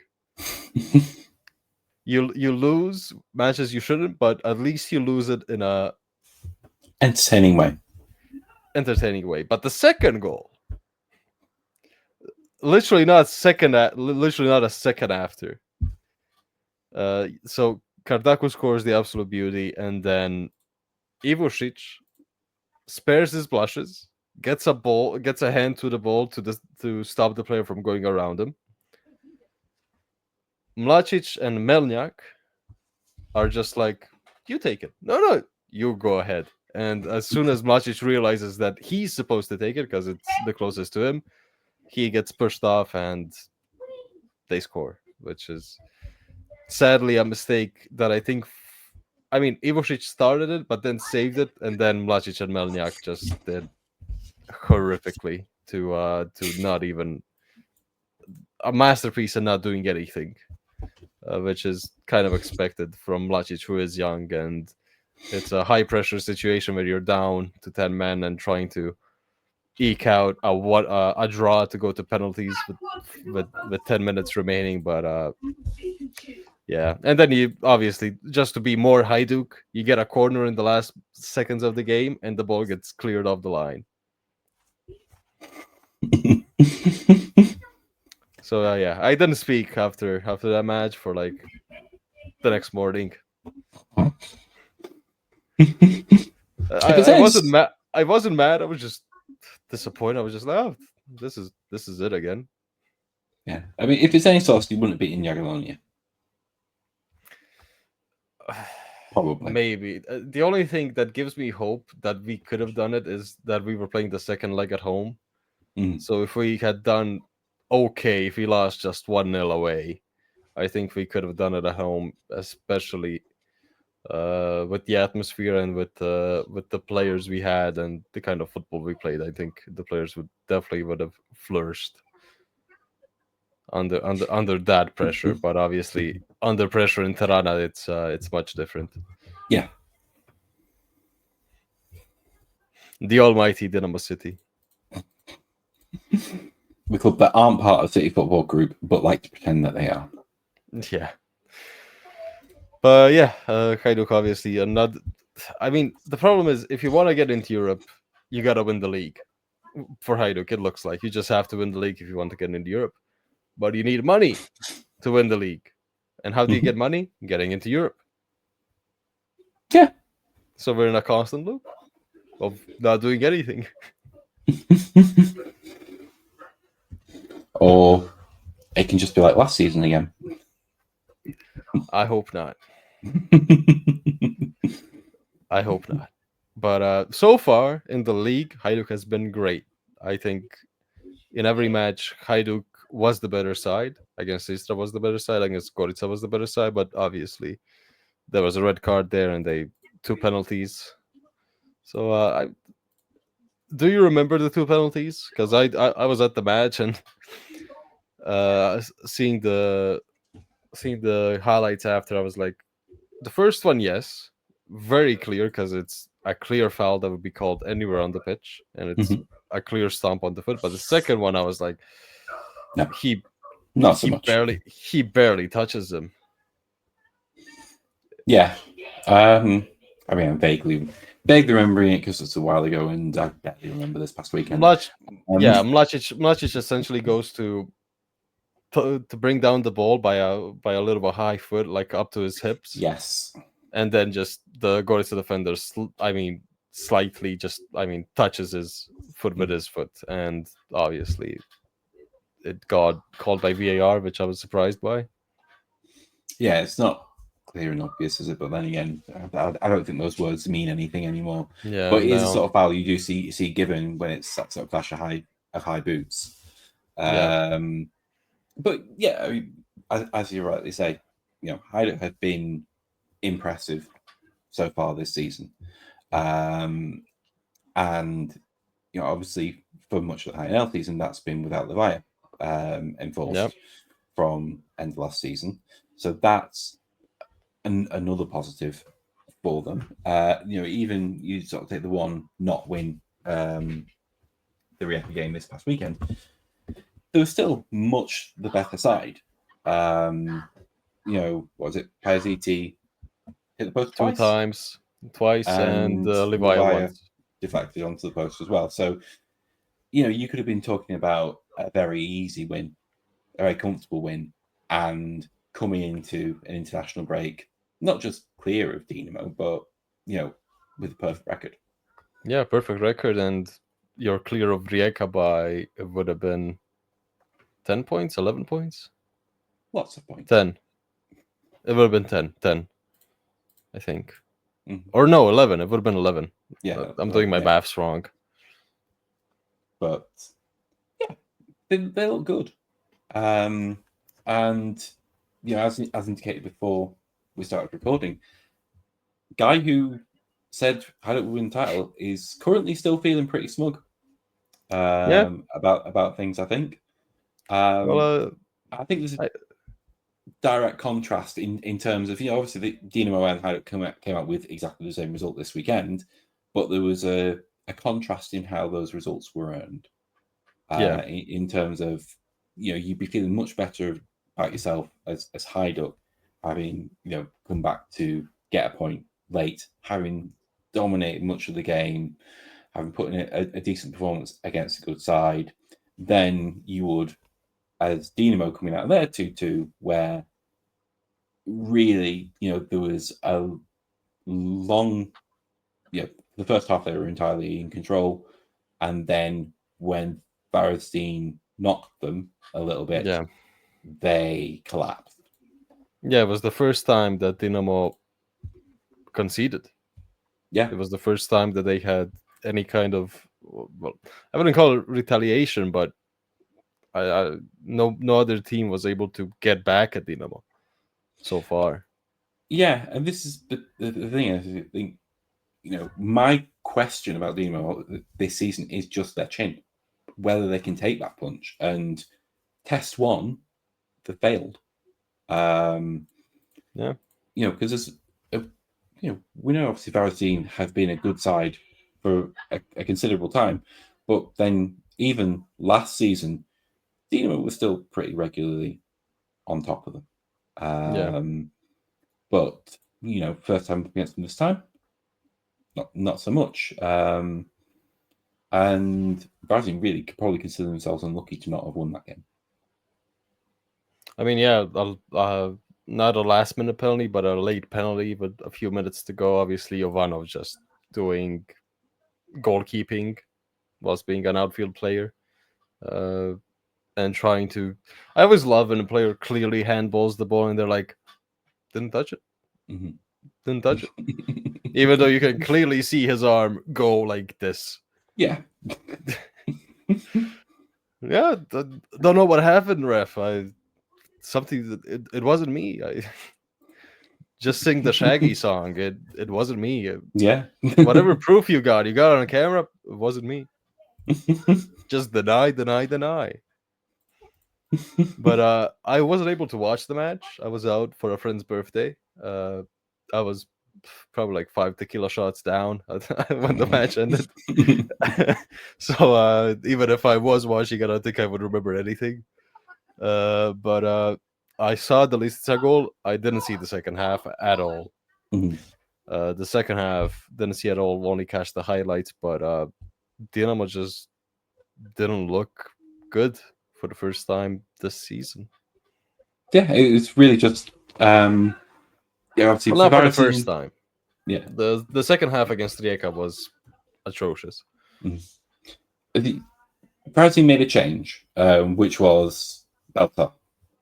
You lose matches you shouldn't, but at least you lose it in a entertaining way. But the second goal, literally not a second after. So Kardaku scores the absolute beauty, and then Ivosic spares his blushes, gets a hand to the ball to stop the player from going around him. Mlacic and Melniak are just like, "You take it. No, you go ahead." And as soon as Mlacic realizes that he's supposed to take it because it's the closest to him, he gets pushed off and they score, which is sadly a mistake that I think. I mean, Ivosic started it, but then saved it, and then Mlacic and Melniak just did horrifically to not even a masterpiece and not doing anything, which is kind of expected from Mlacic, who is young, and it's a high pressure situation where you're down to 10 men and trying to eke out a draw to go to penalties with 10 minutes remaining. But yeah, and then you obviously, just to be more Hajduk, you get a corner in the last seconds of the game, and the ball gets cleared off the line. So yeah, I didn't speak after that match for like the next morning. I wasn't mad. I wasn't mad. I was just disappointed. I was just like, "Oh, this is it again." Yeah, I mean, if it's any sauce, you wouldn't have beaten Jagiellonia. Probably. Maybe. The only thing that gives me hope that we could have done it is that we were playing the second leg at home. So if we had done okay, if we lost just 1-0 away, I think we could have done it at home, especially with the atmosphere and with the players we had and the kind of football we played. I think the players would have flourished. under that pressure. But obviously, under pressure in Tirana, it's much different. Yeah. The almighty Dinamo City. The club that aren't part of City Football Group, but like to pretend that they are. Yeah. But yeah, Hajduk obviously another. I mean, the problem is if you want to get into Europe, you gotta win the league. For Hajduk, it looks like you just have to win the league if you want to get into Europe. But you need money to win the league. And how do you get money? Getting into Europe. Yeah. So we're in a constant loop of not doing anything. Or it can just be like last season again. I hope not. I hope not. But so far in the league, Hajduk has been great. I think in every match, Hajduk was the better side. Against Istra was the better side. Against Gorica was the better side. But obviously, there was a red card there and 2 penalties. So do you remember the 2 penalties? Because I was at the match and seeing the highlights after, I was like, the first one, yes, very clear because it's a clear foul that would be called anywhere on the pitch, and it's a clear stomp on the foot. But the second one, I was like, no, he not so much. He barely touches him. Yeah, I mean, I'm vaguely remembering it because it's a while ago, and I barely remember this past weekend. Mlacic essentially goes to bring down the ball by a little bit high foot, like up to his hips. Yes, and then just the Gorica defender, slightly touches his foot with his foot, and obviously it got called by VAR, which I was surprised by. Yeah, it's not clear and obvious, is it? But then again, I don't think those words mean anything anymore. Yeah, but it is a sort of foul you do see given when it's that sort of clash of high boots. But yeah, I mean, as you rightly say, Hajduk have been impressive so far this season, and obviously for much of the HNL season that's been without Levaya enforced from end of last season, so that's another positive for them. Even you sort of take the one not win the Rijeka game this past weekend, there was still much the better side. What was it? Paiaziti hit the post twice, and Levaya once. Deflected onto the post as well. So, you could have been talking about a very easy win, a very comfortable win, and coming into an international break, not just clear of Dinamo, but, with a perfect record. Yeah, perfect record, and you're clear of Rijeka by, it would have been 10 points, 11 points? Lots of points. 10. It would have been 10, I think. Mm-hmm. Or no, 11. It would have been 11. Yeah. I'm doing my maths wrong. But, yeah, they look good. And, as indicated before we started recording, guy who said Hajduk will win the title is currently still feeling pretty smug about things, I think. I think there's a direct contrast in terms of, obviously the Dinamo and Hajduk came out with exactly the same result this weekend, but there was a contrast in how those results were earned. In terms of, you'd be feeling much better about yourself as Hajduk, having, come back to get a point late, having dominated much of the game, having put in a decent performance against a good side, then you would, as Dinamo coming out of their 2-2, where really, there was a long, the first half they were entirely in control, and then when Barrestein knocked them a little bit, they collapsed. Yeah, it was the first time that Dinamo conceded. Yeah, it was the first time that they had any kind of, well, I wouldn't call it retaliation, but no other team was able to get back at Dinamo so far. Yeah, and this is the thing. I think, my question about Dinamo this season is just their chin, whether they can take that punch. And test one they failed. Yeah. Because as we know obviously Valentin have been a good side for a considerable time, but then even last season, Dinamo was still pretty regularly on top of them. But first time against them this time, not so much. And Valentin really could probably consider themselves unlucky to not have won that game. I mean, yeah, not a last minute penalty, but a late penalty with a few minutes to go. Obviously, Jovanov just doing goalkeeping whilst being an outfield player. And trying to... I always love when a player clearly handballs the ball and they're like, didn't touch it. Mm-hmm. Didn't touch it. Even though you can clearly see his arm go like this. Yeah. Yeah, don't know what happened, ref. It wasn't me. I just sing the Shaggy song. It wasn't me. Yeah. Whatever proof you got on camera, it wasn't me. Just deny. But I wasn't able to watch the match. I was out for a friend's birthday. I was probably like 5 tequila shots down when the match ended. So even if I was watching, I don't think I would remember anything. But I saw the Listica goal. I didn't see the second half at all. Mm-hmm. The second half, didn't see at all. Only catch the highlights. But Dinamo just didn't look good for the first time this season. Yeah, it's really just obviously not for the first time. Yeah, the second half against Rijeka was atrocious. Valentin made a change, which was Belta,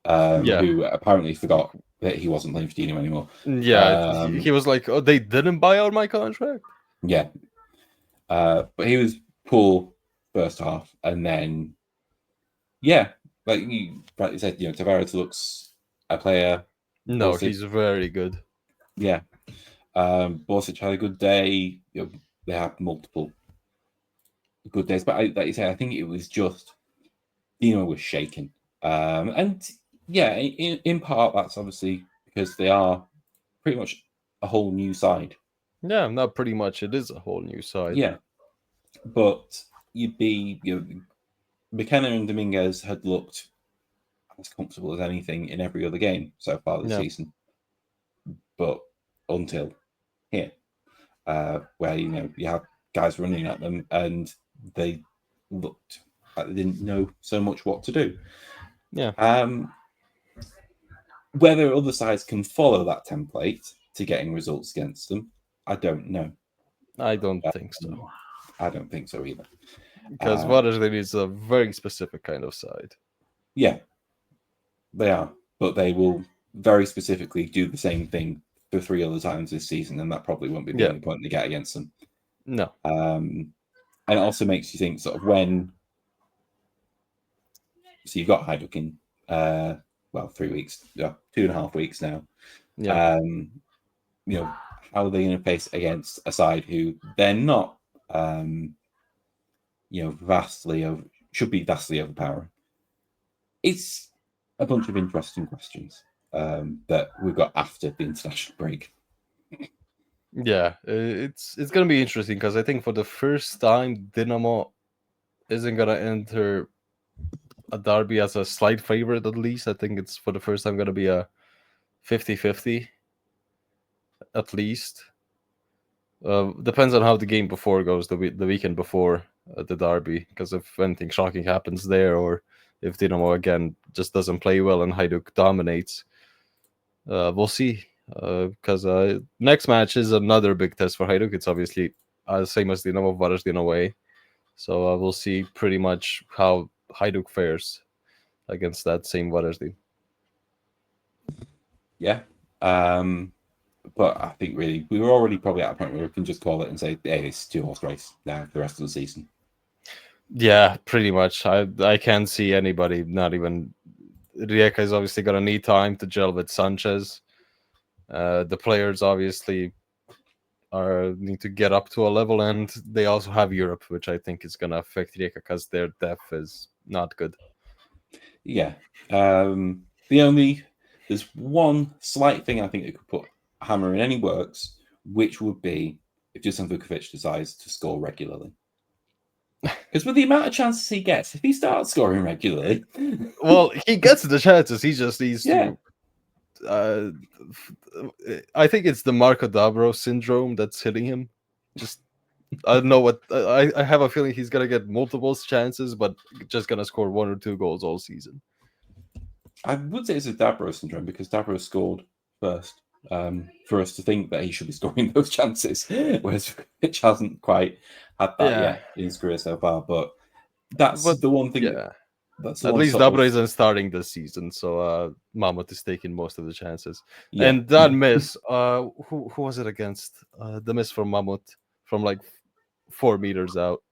who apparently forgot that he wasn't playing for Dinamo anymore. Yeah, he was like, "Oh, they didn't buy out my contract." Yeah, but he was poor first half, and then like you said, Tavares looks a player. No, he's very good. Yeah, Borsic had a good day. They had multiple good days, but like you said, I think it was just Dinamo was shaken, and yeah, in part that's obviously because they are pretty much a whole new side. Yeah, not pretty much. It is a whole new side. Yeah, but McKenna and Dominguez had looked as comfortable as anything in every other game so far this season, but until here, where you have guys running at them and they looked like they didn't know so much what to do. Yeah. Whether other sides can follow that template to getting results against them, I don't know. I don't think so. I don't think so either. Because Watersley is a very specific kind of side. Yeah, they are. But they will very specifically do the same thing for 3 other times this season, and that probably won't be the only point they get against them. No. And it also makes you think sort of when... So you've got Hajduk in, 3 weeks, 2.5 weeks now. Yeah. How are they going to face against a side who they're not, should be vastly overpowering? It's a bunch of interesting questions that we've got after the international break. Yeah, it's going to be interesting because I think for the first time, Dinamo isn't going to enter a derby as a slight favorite, at least. I think it's for the first time going to be a 50-50, at least. Depends on how the game before goes, the weekend before the derby, because if anything shocking happens there, or if Dinamo again just doesn't play well and Hajduk dominates, we'll see. Because next match is another big test for Hajduk. It's obviously same as Dinamo, Varaždin away. So we'll see pretty much how Hajduk fares against that same Varaždin. Yeah. But I think really we were already probably at a point where we can just call it and say, hey, it's a 2-horse race now for the rest of the season. Yeah, pretty much. I can't see anybody, not even... Rijeka is obviously going to need time to gel with Sánchez. The players obviously need to get up to a level, and they also have Europe, which I think is going to affect Rijeka because their depth is not good. Yeah. There's one slight thing I think that could put a hammer in any works, which would be if Dusan Vukovic decides to score regularly. Because with the amount of chances he gets, if he starts scoring regularly, well, he gets the chances. He just needs yeah. to. I think it's the Marco Dabro syndrome that's hitting him. Just I don't know what I have a feeling he's gonna get multiple chances, but just gonna score 1 or 2 goals all season. I would say it's a Dabro syndrome because Dabro scored first. For us to think that he should be scoring those chances, whereas Vukovic hasn't quite had that yet in his career so far. But that's the one thing. Yeah. That's the At one least sort Dabra of, isn't starting this season, so Mamut is taking most of the chances. yeah. And that miss, who was it against? The miss from Mamut from like 4 meters out.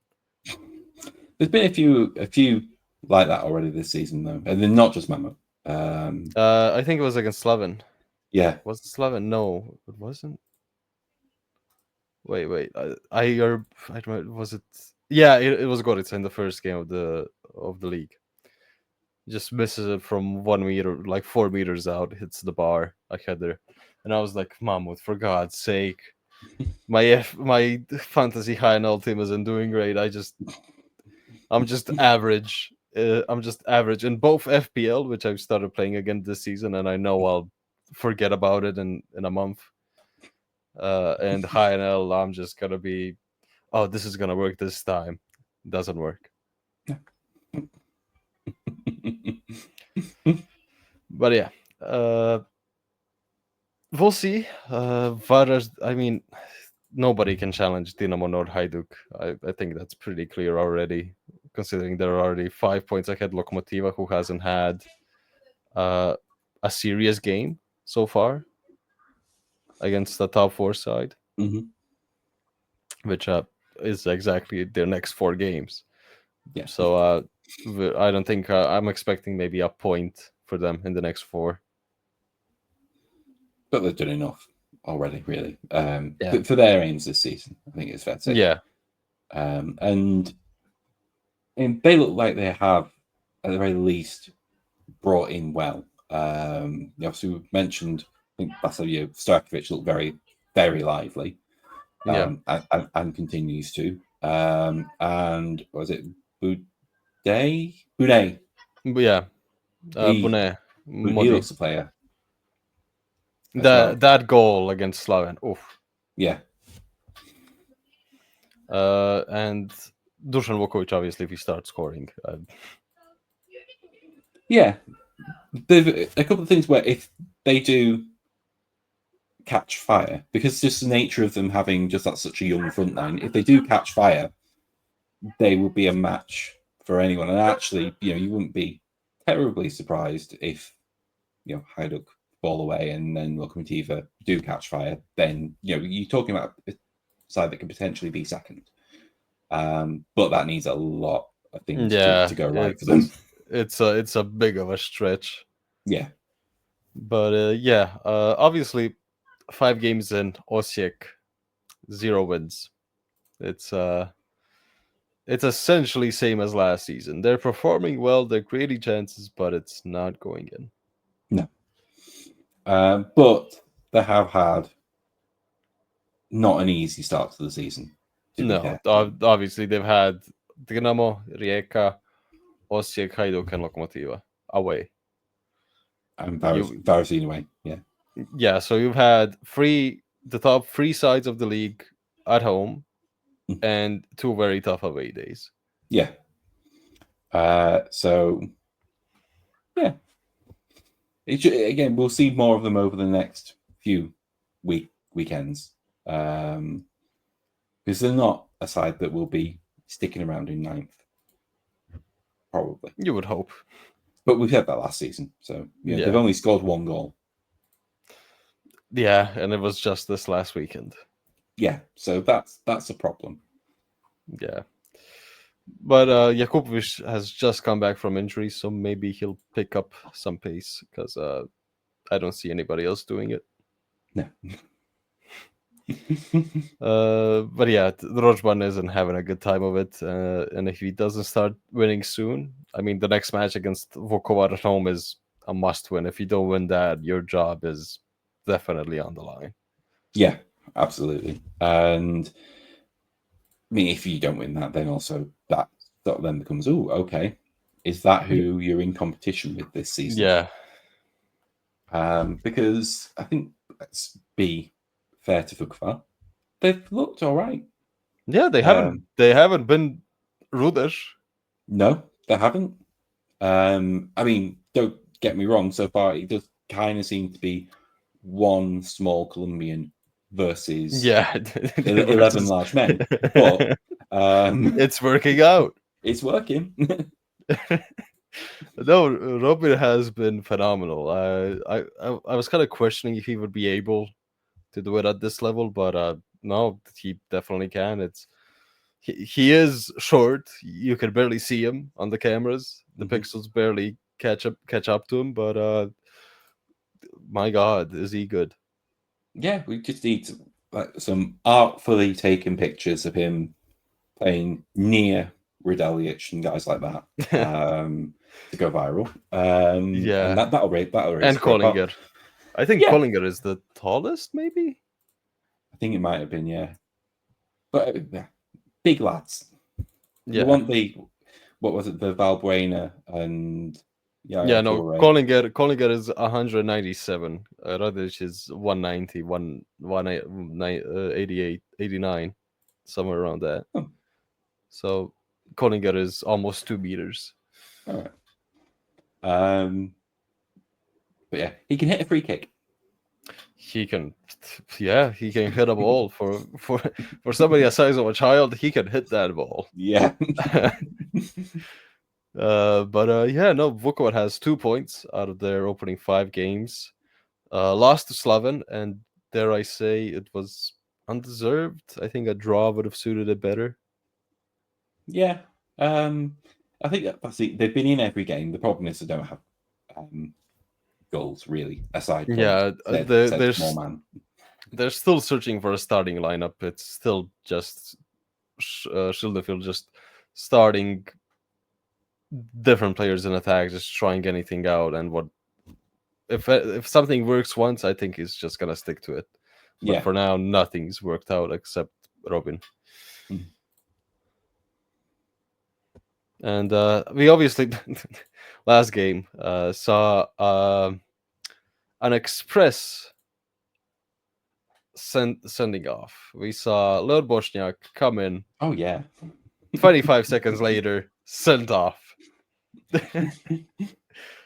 There's been a few like that already this season, though, and then not just Mamut. I think it was against Slaven. Yeah. Was it Slaven? No, it wasn't. Wait. I don't know. Was it? Yeah, it was Gorica in the first game of the league. Just misses it from 1 meter, like 4 meters out, hits the bar, a header, and I was like, "Mamut, for God's sake, my fantasy HNL team isn't doing great. I'm just average. I'm just average in both FPL, which I've started playing again this season, and I know I'll forget about it in a month. And HNL, I'm just gonna be, oh, this is gonna work this time. Doesn't work. But yeah, we'll see. Varas, I mean, nobody can challenge Dinamo nor Hajduk. I think that's pretty clear already, considering they're already 5 points ahead Lokomotiva, who hasn't had a serious game so far against the top 4 side, which is exactly their next 4 games. Yeah. So I don't think I'm expecting maybe a point for them in the next 4. But they've done enough already, really. For their aims this season, I think it's fair to say. Yeah. And they look like they have, at the very least, brought in well. Obviously, we mentioned, I think Vasilij Stojkovic looked very, very lively. And continues to. And was it Boudet? Yeah. He looks a player. That goal against Slaven. Oof. Yeah. And Dusan Vukovic, obviously, if he starts scoring. Yeah. There's a couple of things where if they do catch fire, because just the nature of them having just that such a young front line, if they do catch fire, they will be a match for anyone. And actually, you wouldn't be terribly surprised if, Hajduk fall away and then Lokomotiva do catch fire. Then, you're talking about a side that could potentially be second. But that needs a lot of things to go right for them. It's a big of a stretch. Yeah. But obviously 5 games in, Osijek 0 wins. It's essentially same as last season. They're performing well, they're creating chances, but it's not going in. No. But they have had not an easy start to the season. No, obviously they've had Dinamo, Rijeka, Osijek, Hajduk, and Lokomotiva away. And Varazine away, yeah. Yeah, so you've had the top 3 sides of the league at home and 2 very tough away days. Yeah. So, yeah. Again, we'll see more of them over the next few weekends. Because they're not a side that will be sticking around in 9th. Probably. You would hope. But we've had that last season. So, they've only scored 1 goal. Yeah, and it was just this last weekend. Yeah, so that's a problem. Yeah. But Jakubovic has just come back from injury, so maybe he'll pick up some pace because I don't see anybody else doing it. No. But yeah, Rojban isn't having a good time of it, and if he doesn't start winning soon, I mean, the next match against Vukovar at home is a must win. If you don't win that, your job is definitely on the line. Yeah, absolutely. And I mean, if you don't win that, then also that then becomes, oh, okay, is that who you're in competition with this season? Yeah. Because I think, let's be fair to Fukvar, they've looked all right. Yeah, they haven't been rudish. No, they haven't. I mean, don't get me wrong. So far, it does kind of seem to be one small Colombian versus 11 large men, but it's working out. It's working. No, Robin has been phenomenal. I was kind of questioning if he would be able to do it at this level, but no, he definitely can. He is short. You can barely see him on the cameras. The pixels barely catch up to him, but my God, is he good? Yeah, we just need some artfully taken pictures of him playing near Đalović and guys like that to go viral. Yeah, and that'll raise. And Collinger. I think Collinger is the tallest, maybe. I think it might have been, yeah. But big lads. Yeah. You want what was it, the Valbuena and Collinger is 197. Radic is 190, 88, 89, somewhere around that. Oh. So Collinger is almost 2 meters. All right. But yeah, he can hit a free kick. He can hit a ball for somebody the size of a child. He can hit that ball. Yeah. Vukovar has 2 points out of their opening 5 games. Lost to Slaven, and dare I say it was undeserved. I think a draw would have suited it better. Yeah. I think they've been in every game. The problem is they don't have goals, really, aside from small man. They're still searching for a starting lineup. It's still just Schilderfield just starting different players in attack, just trying anything out. And if something works once, I think he's just gonna stick to it. But for now, nothing's worked out except Robin. And we obviously last game saw an express sending off. We saw Lord Bosniak come in. Oh yeah. 25 seconds later, sent off.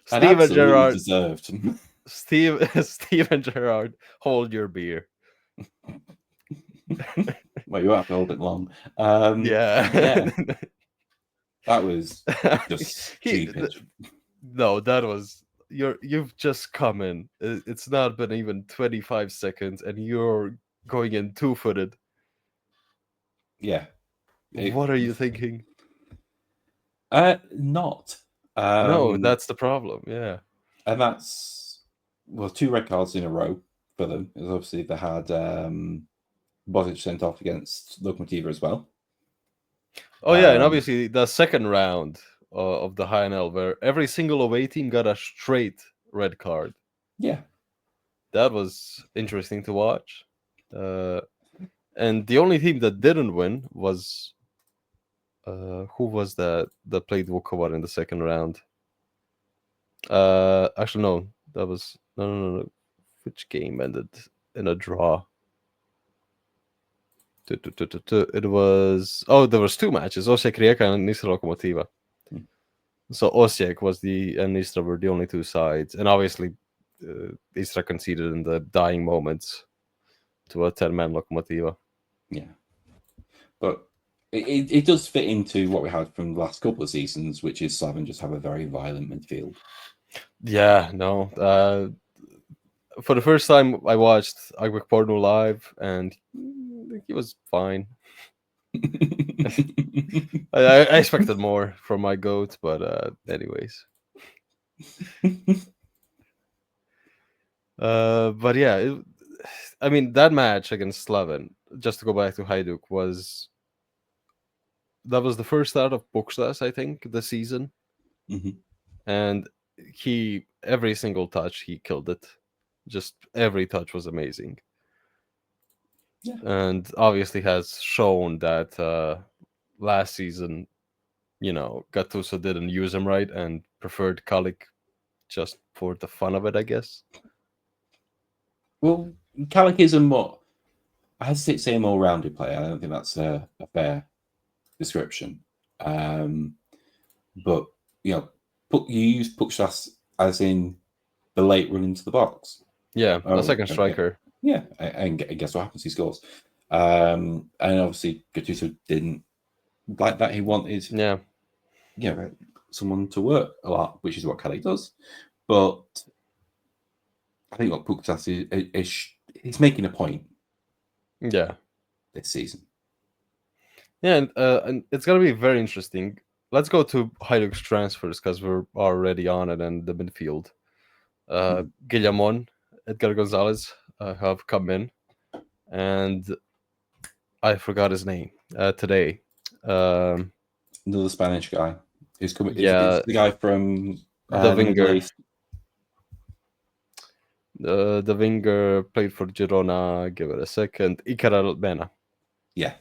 Steven Gerrard deserved. Steven Gerrard, hold your beer. Well, you have to hold it long. Yeah. That was just stupid. No, that was you've just come in. It's not been even 25 seconds, and you're going in 2-footed. Yeah. What are you thinking? Not. No, that's the problem. Yeah. And that's 2 red cards in a row for them. Because obviously they had Bozic sent off against Lokomotiva as well. Oh yeah, and obviously the second round of the HNL, where every single away team got a straight red card. Yeah, that was interesting to watch. And the only team that didn't win was who was that played Vukovar in the second round? Actually, no, that was no. Which game ended in a draw? It was there was 2 matches: Osijek Rijeka and Nistra Lokomotiva. So Osijek and Nistra were the only 2 sides, and obviously Nistra conceded in the dying moments to a 10-man Lokomotiva. Yeah, but it does fit into what we had from the last couple of seasons, which is Slaven just have a very violent midfield. Yeah, no. For the first time, I watched Agbek Porno live, and he was fine. I expected more from my goat, but anyways. But yeah, I mean, that match against Slaven, just to go back to Hajduk, was the first start of Bukstas, I think, this season. Mm-hmm. And he every single touch he killed it. Just every touch was amazing. Yeah. And obviously has shown that last season, Gattuso didn't use him right and preferred Kalik just for the fun of it, I guess. Well, Kalik is I hesitate to say a more rounded player. I don't think that's a fair description. But you use Puksas as in the late run into the box. Yeah, a second striker. Yeah, and guess what happens? He scores. And obviously Gattuso didn't like that. He wanted someone to work a lot, which is what Kelly does. But I think what Puksas is he's making a point. Yeah, this season. Yeah, and it's gonna be very interesting. Let's go to Hilux transfers because we're already on it, and the midfield. Guillamon, Edgar Gonzalez have come in, and I forgot his name today. Another Spanish guy who's coming. Yeah, is the guy from the Middle winger. East. The winger played for Girona. Give it a second. Iker Almena. Yeah.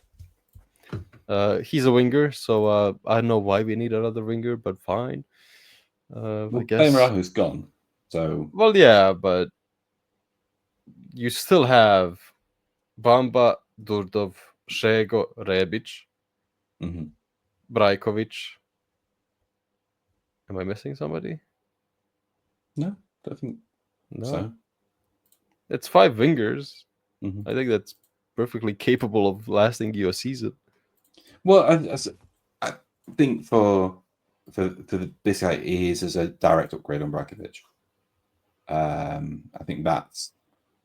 He's a winger, so I don't know why we need another winger, but fine. I guess Marahu's gone. So well, yeah, but you still have Bamba, Durdov, Šego, Rebic, Brajkovic. Am I missing somebody? No, I think so. It's 5 wingers. I think that's perfectly capable of lasting you a season. Well, I think for this guy, he is as a direct upgrade on Brajkovic. I think that's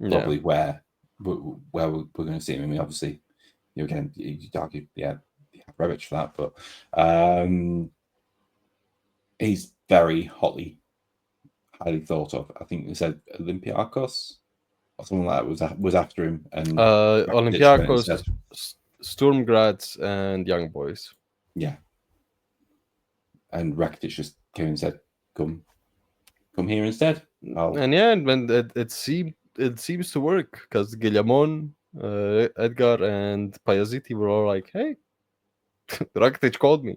probably where we're going to see him. I mean, obviously, again, you'd argue, you have Rebic for that, but he's very highly thought of. I think they said Olympiacos or something like that was after him, and Olympiacos, Sturm Graz, and Young Boys. Yeah, and Rakitic just came and said, "Come here instead." And it seems to work because Guillamon, Edgar, and Payaziti were all like, "Hey, Rakitic called me."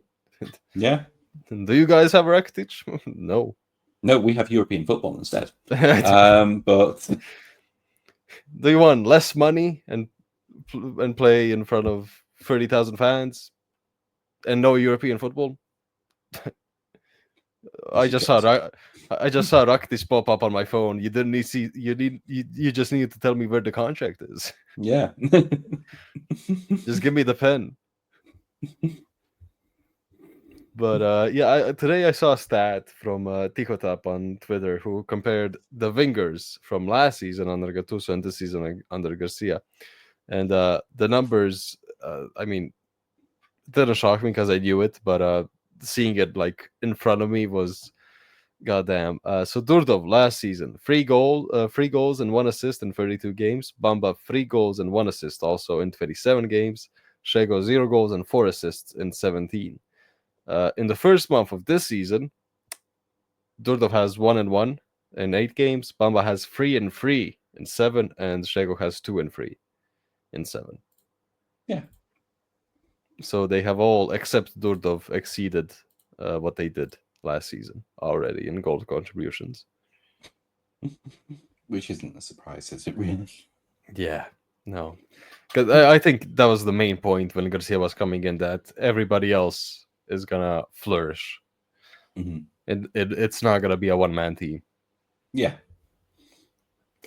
Yeah. Do you guys have Rakitic? No. No, we have European football instead. But do you want less money and play in front of 30,000 fans and no European football? I just saw Rakitic pop up on my phone. You didn't need see you just need to tell me where the contract is. Yeah. Just give me the pen. But today I saw a stat from Tikotap on Twitter who compared the wingers from last season under Gattuso and this season under Garcia, and the numbers. I mean, it didn't shock me because I knew it, but seeing it like in front of me was goddamn. So Durdov last season, 3 goals and 1 assist in 32 games. Bamba 3 goals and 1 assist also in 27 games. Šego 0 goals and 4 assists in 17. In the first month of this season, Durdov has 1-1 in 8 games. Bamba has 3-3 in 7, and Šego has 2-3 in 7. Yeah. So they have all, except Durdov, exceeded what they did last season already in goal contributions. Which isn't a surprise, is it really? Yeah, no. Because I think that was the main point when Garcia was coming in, that everybody else is gonna flourish. It's not gonna be a one-man team. Yeah,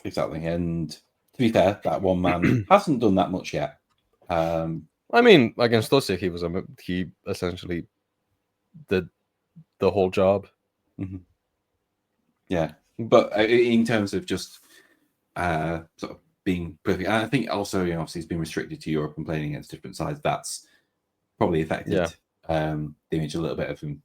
exactly. And to be fair, that one man hasn't done that much yet. I mean, against Osijek, he essentially did the whole job. Yeah, but in terms of just sort of being perfect, and I think also, obviously he's been restricted to Europe and playing against different sides. That's probably affected the image a little bit of him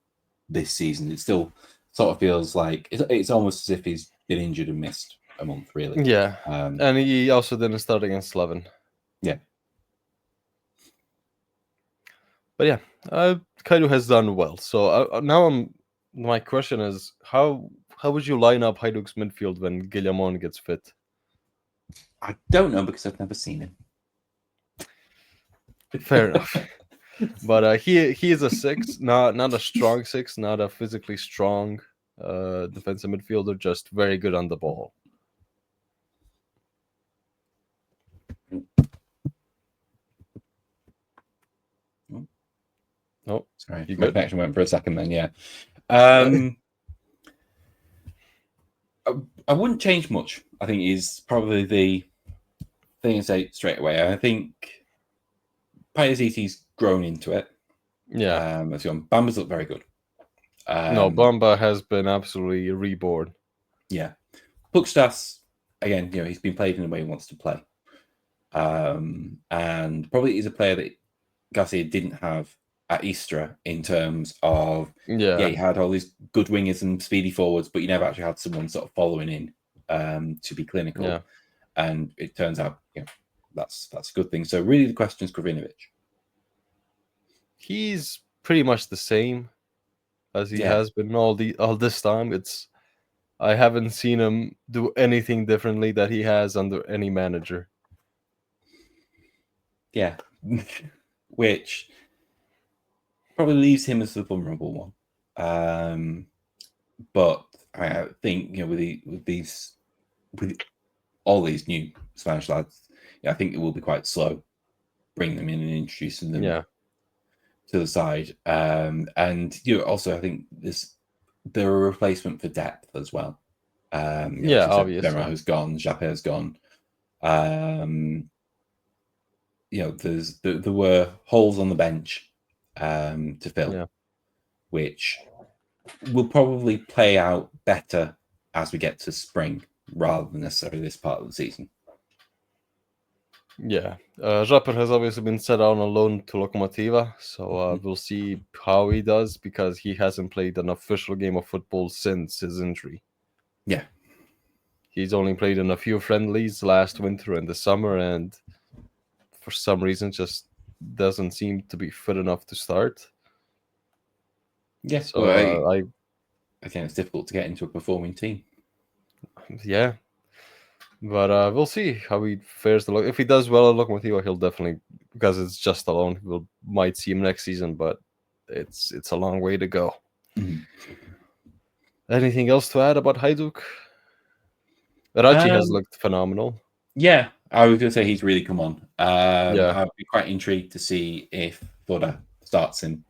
this season. It still sort of feels like it's almost as if he's been injured and missed a month, really. Yeah, and he also didn't start against Slaven. Yeah. But yeah, Kaido has done well. So now my question is, how How would you line up Hajduk's midfield when Guillamon gets fit? I don't know because I've never seen him. Fair enough. But he is a 6, not a strong 6, not a physically strong defensive midfielder, just very good on the ball. Oh, sorry, you my good? connection went for a second. Then, yeah. I wouldn't change much. I think is probably the thing to say straight away. I think Piazzi's grown into it. Yeah. Bamba's looked very good. No, Bamba has been absolutely reborn. Yeah. Pukstas, again, he's been played in the way he wants to play. And probably is a player that Garcia didn't have at Istra in terms of, he had all these good wingers and speedy forwards, but you never actually had someone sort of following in to be clinical. Yeah. And it turns out, that's a good thing. So really the question is Krovinovic. He's pretty much the same as he has been all this time. I haven't seen him do anything differently that he has under any manager. Yeah. Which probably leaves him as the vulnerable one. But I think, with all these new Spanish lads, I think it will be quite slow bringing them in and introducing them to the side. And also I think they're a replacement for depth as well. Obviously. Demo has gone, Japet has gone. There were holes on the bench to fill, which will probably play out better as we get to spring rather than necessarily this part of the season. Yeah, Rapper has obviously been set out on loan to Lokomotiva, so we'll see how he does because he hasn't played an official game of football since his injury. Yeah. He's only played in a few friendlies last winter and the summer, and for some reason just doesn't seem to be fit enough to start. Yeah, so I think it's difficult to get into a performing team. Yeah. But we'll see how he fares. If he does well at Lokomotiva, he'll definitely, because it's just a loan, might see him next season, but it's a long way to go. Mm-hmm. Anything else to add about Hajduk? Raji has looked phenomenal. Yeah, I was going to say he's really come on. I'd be quite intrigued to see if Thora starts him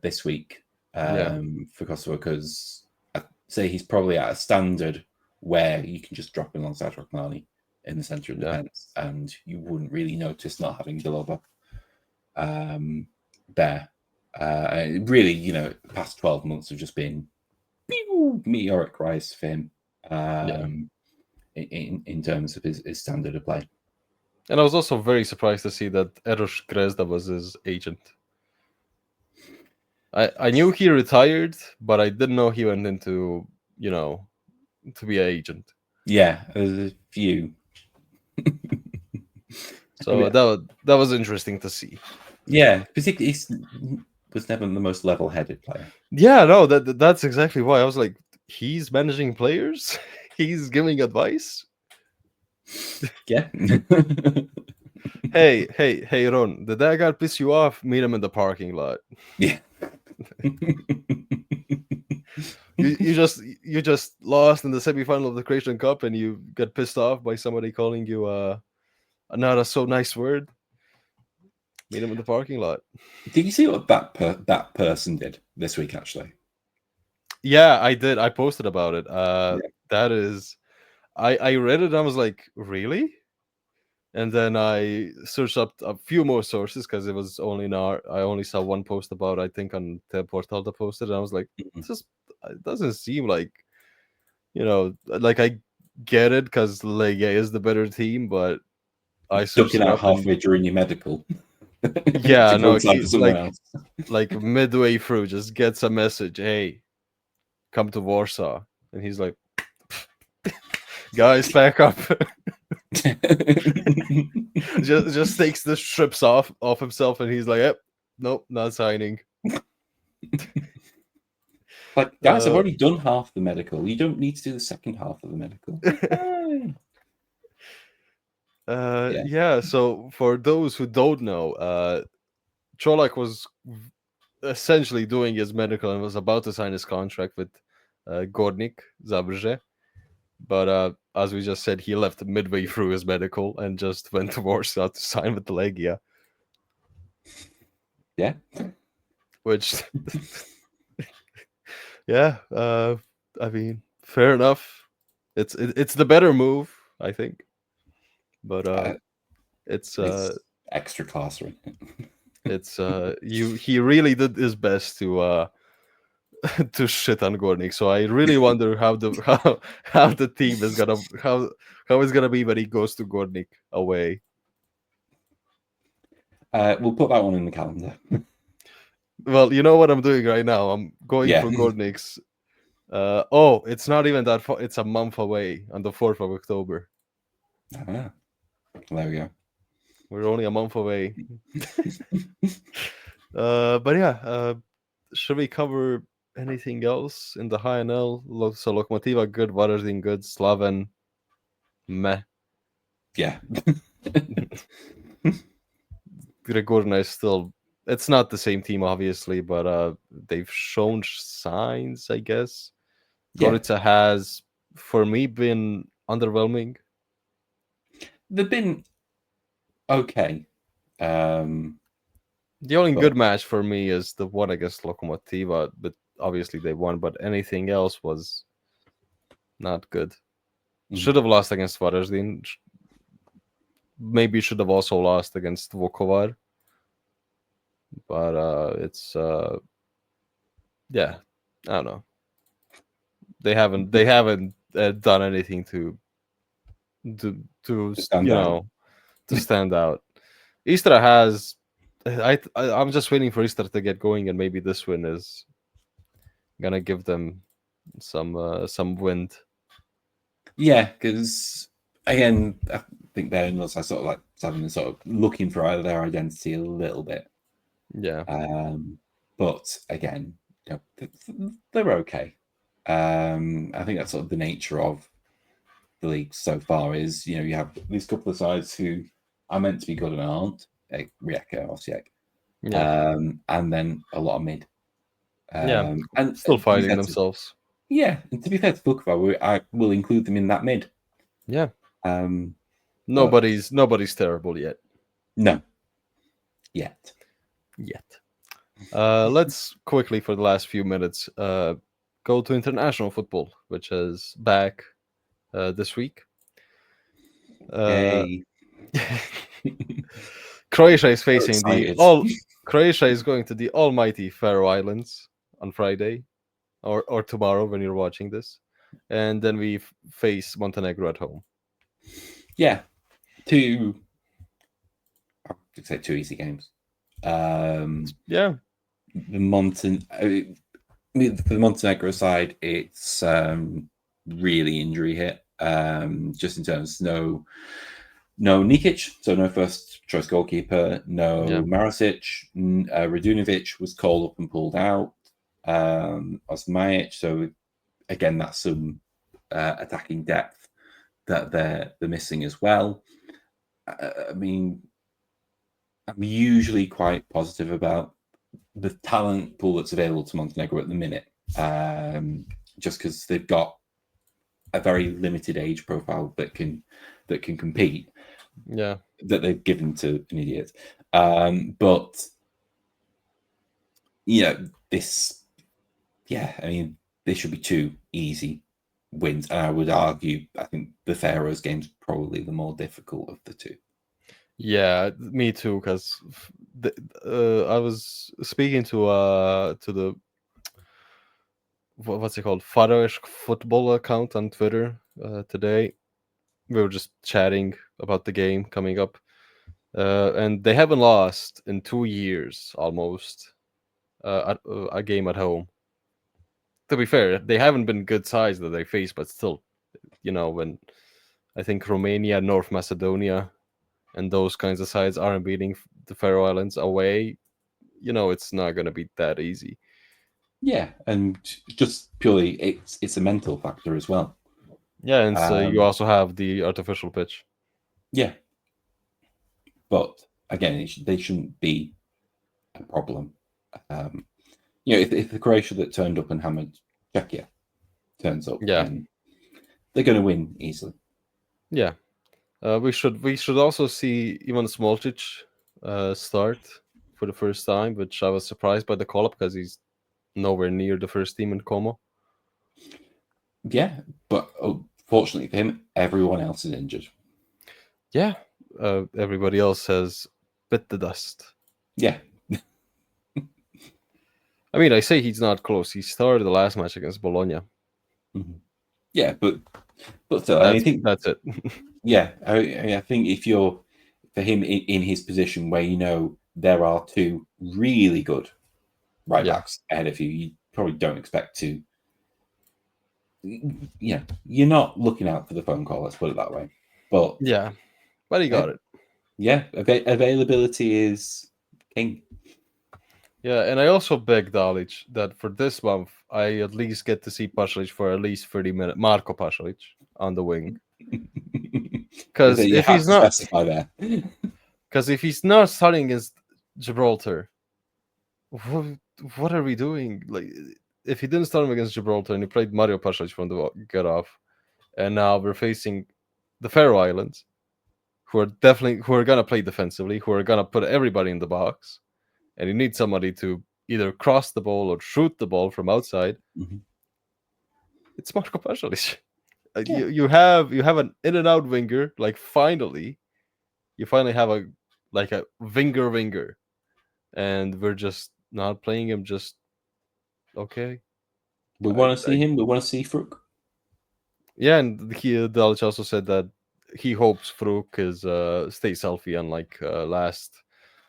this week for Kosovo, because I'd say he's probably at a standard where you can just drop him alongside Rachmani in the centre of defence, and you wouldn't really notice not having Dilova there. Really, the past 12 months have just been meteoric rise for him in terms of his standard of play. And I was also very surprised to see that Eros Grezda was his agent. I knew he retired, but I didn't know he went into, to be an agent. Yeah, there's a few. So that was interesting to see. Yeah, particularly he was never the most level-headed player. Yeah, no, that's exactly why. I was like, he's managing players? He's giving advice? Yeah. Hey, Ron, did that guy piss you off? Meet him in the parking lot. Yeah. you just lost in the semi-final of the Croatian Cup and you got pissed off by somebody calling you not a so nice word. Meet him in the parking lot. Did you see what that person did this week, actually? Yeah, I did. I posted about it. That is, I read it and I was like, really? And then I searched up a few more sources because it was only I only saw one post about, I think, on the portal that posted, and I was like, it doesn't seem like, like I get it because Lega is the better team, but I searched it up halfway during your medical. Yeah, no, he's like midway through, just gets a message, hey, come to Warsaw, and he's like, guys, pack up. just takes the strips off himself, and he's like, yep, nope, not signing. Like, guys, I've already done half the medical. You don't need to do the second half of the medical. Yeah. So for those who don't know, Čolak was essentially doing his medical and was about to sign his contract with Gornik Zabrze. But as we just said, he left midway through his medical and just went to Warsaw to sign with the Legia. Yeah. Which, yeah, I mean, fair enough. It's the better move, I think. But it's extra class, right? He really did his best to to shit on Gornik. So I really wonder how the team is gonna how it's gonna be when he goes to Gornik away. We'll put that one in the calendar. Well, you know what I'm doing right now. I'm going for Gornik's. It's not even that far. It's a month away on the 4th of October. There we go. We're only a month away. But yeah, should we cover anything else in the HNL? So Lokomotiva good, Varaždin good, Slaven meh. Yeah. Gregorna is still. It's not the same team, obviously, but they've shown signs, I guess. Gorica has, for me, been underwhelming. They've been okay. The only good match for me is the one against Lokomotiva, but obviously they won. But anything else was not good. Should have lost against Varaždin. Maybe should have also lost against Vukovar. But it's yeah, I don't know. They haven't done anything to stand out. To stand out. Istra has. I'm just waiting for Istra to get going, and maybe this win is gonna give them some wind. Yeah, because again, I think they're also sort of like having sort of looking for their identity a little bit. Yeah. But again, you know, they're okay. I think that's sort of the nature of the league so far. Is, you know, you have these couple of sides who are meant to be good and aren't, like Rijeka, Osijek, and then a lot of mid. And still fighting themselves. And to be fair to Vukovar, I will include them in that mid. Yeah. Nobody's terrible yet. No. Yet. Let's quickly, for the last few minutes, go to international football, which is back this week. Croatia is facing Croatia is going to the almighty Faroe Islands on Friday, or tomorrow when you're watching this, and then we face Montenegro at home. Yeah, I would say 2 easy games. The Montenegro side, it's really injury hit. Just in terms, no Nikic, so no first choice goalkeeper, no Marasic, Radunovic was called up and pulled out. Osmajic, so again, that's some attacking depth that they're missing as well. I mean, I'm usually quite positive about the talent pool that's available to Montenegro at the minute, just because they've got a very limited age profile that can compete. Yeah, that they've given to an idiot. But this should be 2 easy wins, and I would argue I think the Faroes game's probably the more difficult of the 2. Yeah, me too. Because I was speaking to the what's it called, Faroish football account on Twitter today. We were just chatting about the game coming up, and they haven't lost in 2 years almost a game at home. To be fair, they haven't been good sides that they faced, but still, when I think Romania, North Macedonia, and those kinds of sides aren't beating the Faroe Islands away, it's not going to be that easy. Yeah, and just purely it's a mental factor as well. Yeah, and so you also have the artificial pitch. Yeah, but again, they shouldn't be a problem. If the Croatia that turned up and hammered Czechia turns up, Yeah, then they're going to win easily. yeah. We should also see Ivan Smolcic start for the first time, which I was surprised by the call up because he's nowhere near the first team in Como. Yeah, but fortunately for him, everyone else is injured. Yeah, everybody else has bit the dust. Yeah. I mean, I say he's not close. He started the last match against Bologna. Mm-hmm. Yeah, but still, I think that's it. Yeah, I think if you're for him in his position where there are two really good right backs ahead of you, you probably don't expect to. You're not looking out for the phone call. Let's put it that way. But yeah, but he got it. Yeah, availability is king. Yeah, and I also beg Đalović that for this month I at least get to see Pasalic for at least 30 minutes. Marko Pasalic on the wing. Because if he's not specify there. Because if he's not starting against Gibraltar, what are we doing? Like, if he didn't start him against Gibraltar and he played Mario Pasalic from the get off, and now we're facing the Faroe Islands, who are gonna play defensively, who are gonna put everybody in the box, and you need somebody to either cross the ball or shoot the ball from outside. Mm-hmm. It's Marko Pasalic. Yeah. You have an in and out winger. Like you finally have a winger, and we're just not playing him. Just okay. We want to see him. We want to see Fruk. Yeah, and Đalović also said that he hopes Fruk stays healthy, unlike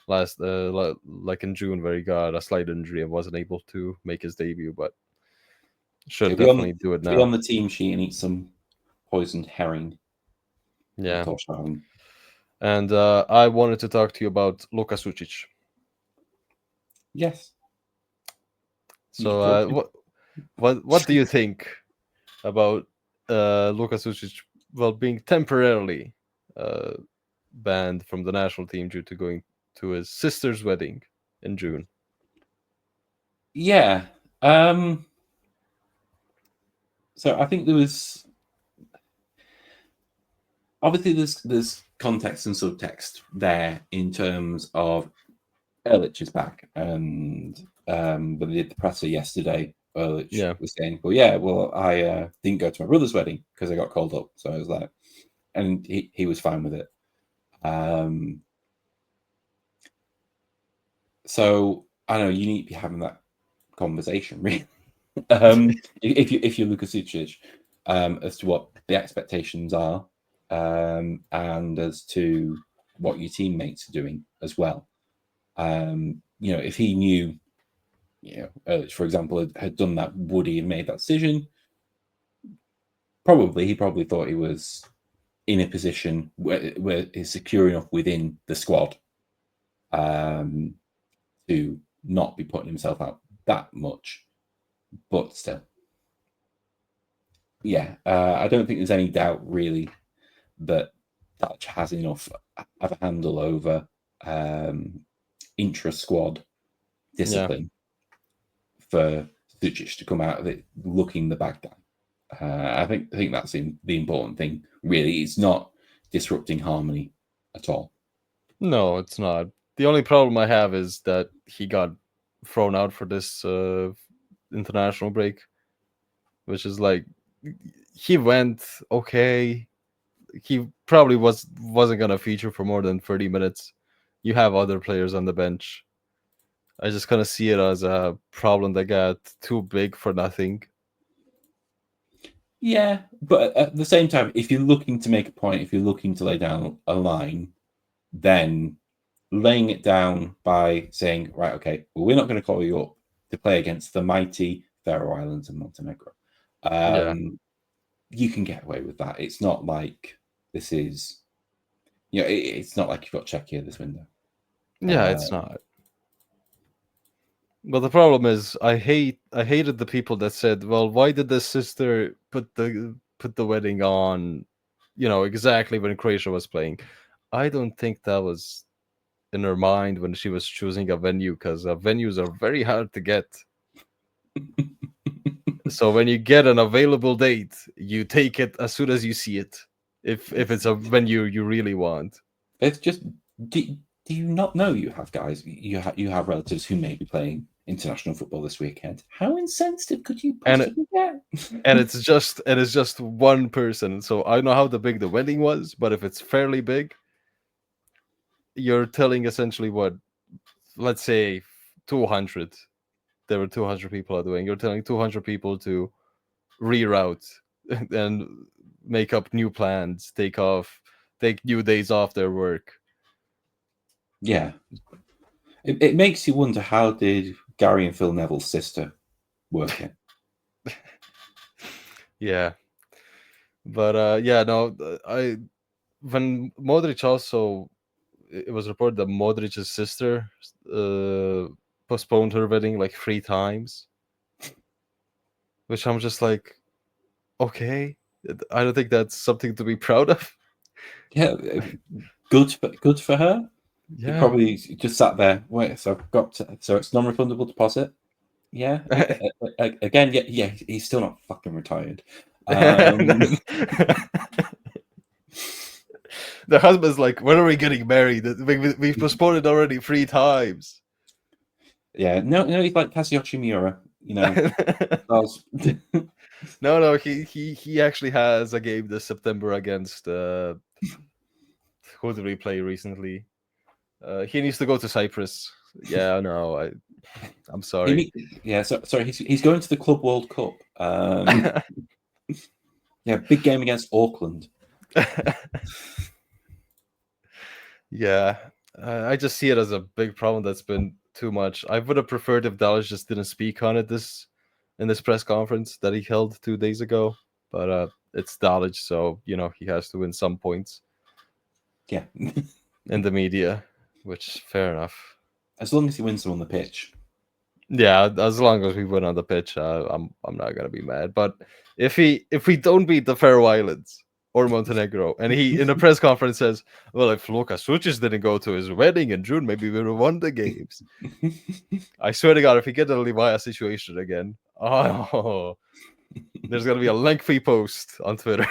like in June where he got a slight injury and wasn't able to make his debut, but should definitely do it now. Be on the team sheet and eat some poisoned herring. Yeah. And I wanted to talk to you about Luka Sučić. Yes. So what do you think about Luka Sučić being temporarily banned from the national team due to going to his sister's wedding in June? Yeah. So I think there was obviously there's context and subtext there in terms of Erlich is back, and when they did the presser yesterday, Erlich was saying, "Well, I didn't go to my brother's wedding because I got called up." So I was like, and he was fine with it. So I know you need to be having that conversation, really. if you're Luka Sučić, as to what the expectations are, and as to what your teammates are doing as well. If he knew, for example, had done that, would he have made that decision? He probably thought he was in a position where he's secure enough within the squad to not be putting himself out that much. But still, I don't think there's any doubt really that Dutch has enough of a handle over intra-squad discipline for Sučić to come out of it looking the bad guy. I think that's the important thing. Really, it's not disrupting harmony at all. No, it's not. The only problem I have is that he got thrown out for this international break, which is like he went okay. He probably wasn't gonna feature for more than 30 minutes. You have other players on the bench. I just kind of see it as a problem that got too big for nothing. Yeah, but at the same time, if you're looking to make a point, if you're looking to lay down a line, then laying it down by saying, right, okay, well, we're not going to call you up to play against the mighty Faroe Islands and Montenegro. You can get away with that. It's not like this is, it's not like you've got Czechia this window. Yeah, it's not. But the problem is, I hated the people that said, "Well, why did the sister put the wedding on, exactly when Croatia was playing?" I don't think that was in her mind when she was choosing a venue, because venues are very hard to get. So when you get an available date, you take it as soon as you see it. If it's a venue you really want. It's just, do you not know you have guys, you have relatives who may be playing international football this weekend? How insensitive could you And possibly get? and it's just one person. So I don't know how big the wedding was, but if it's fairly big, you're telling essentially what, let's say 200. There were 200 people are doing. You're telling 200 people to reroute and make up new plans, take new days off their work. Yeah. It makes you wonder, how did Gary and Phil Neville's sister work it? Yeah. But yeah, no, when Modric also, it was reported that Modric's sister postponed her wedding like 3 times, which I'm just like, okay, I don't think that's something to be proud of. Yeah, good for her. He Yeah. probably just sat there. Wait, so it's non-refundable deposit. Yeah. Okay. Again, yeah. He's still not fucking retired. The husband's like, when are we getting married? We've postponed it already 3 times. Yeah. No. He's like Kazuyoshi Miura. No, he actually has a game this September against who did we play recently? He needs to go to Cyprus. Yeah, I know. I'm sorry. Sorry. He's going to the Club World Cup. Yeah, big game against Auckland. Yeah, I just see it as a big problem that's been too much. I would have preferred if Dallas just didn't speak on it in this press conference that he held 2 days ago. But it's Dallas, so he has to win some points. Yeah, in the media, which fair enough. As long as he wins them on the pitch. Yeah, as long as we win on the pitch, I'm not gonna be mad. But if we don't beat the Faroe Islands or Montenegro, and he in a press conference says, "Well, if Lukas Sucic didn't go to his wedding in June, maybe we would have won the games." I swear to God, if we get the Livaya situation again, there's gonna be a lengthy post on Twitter.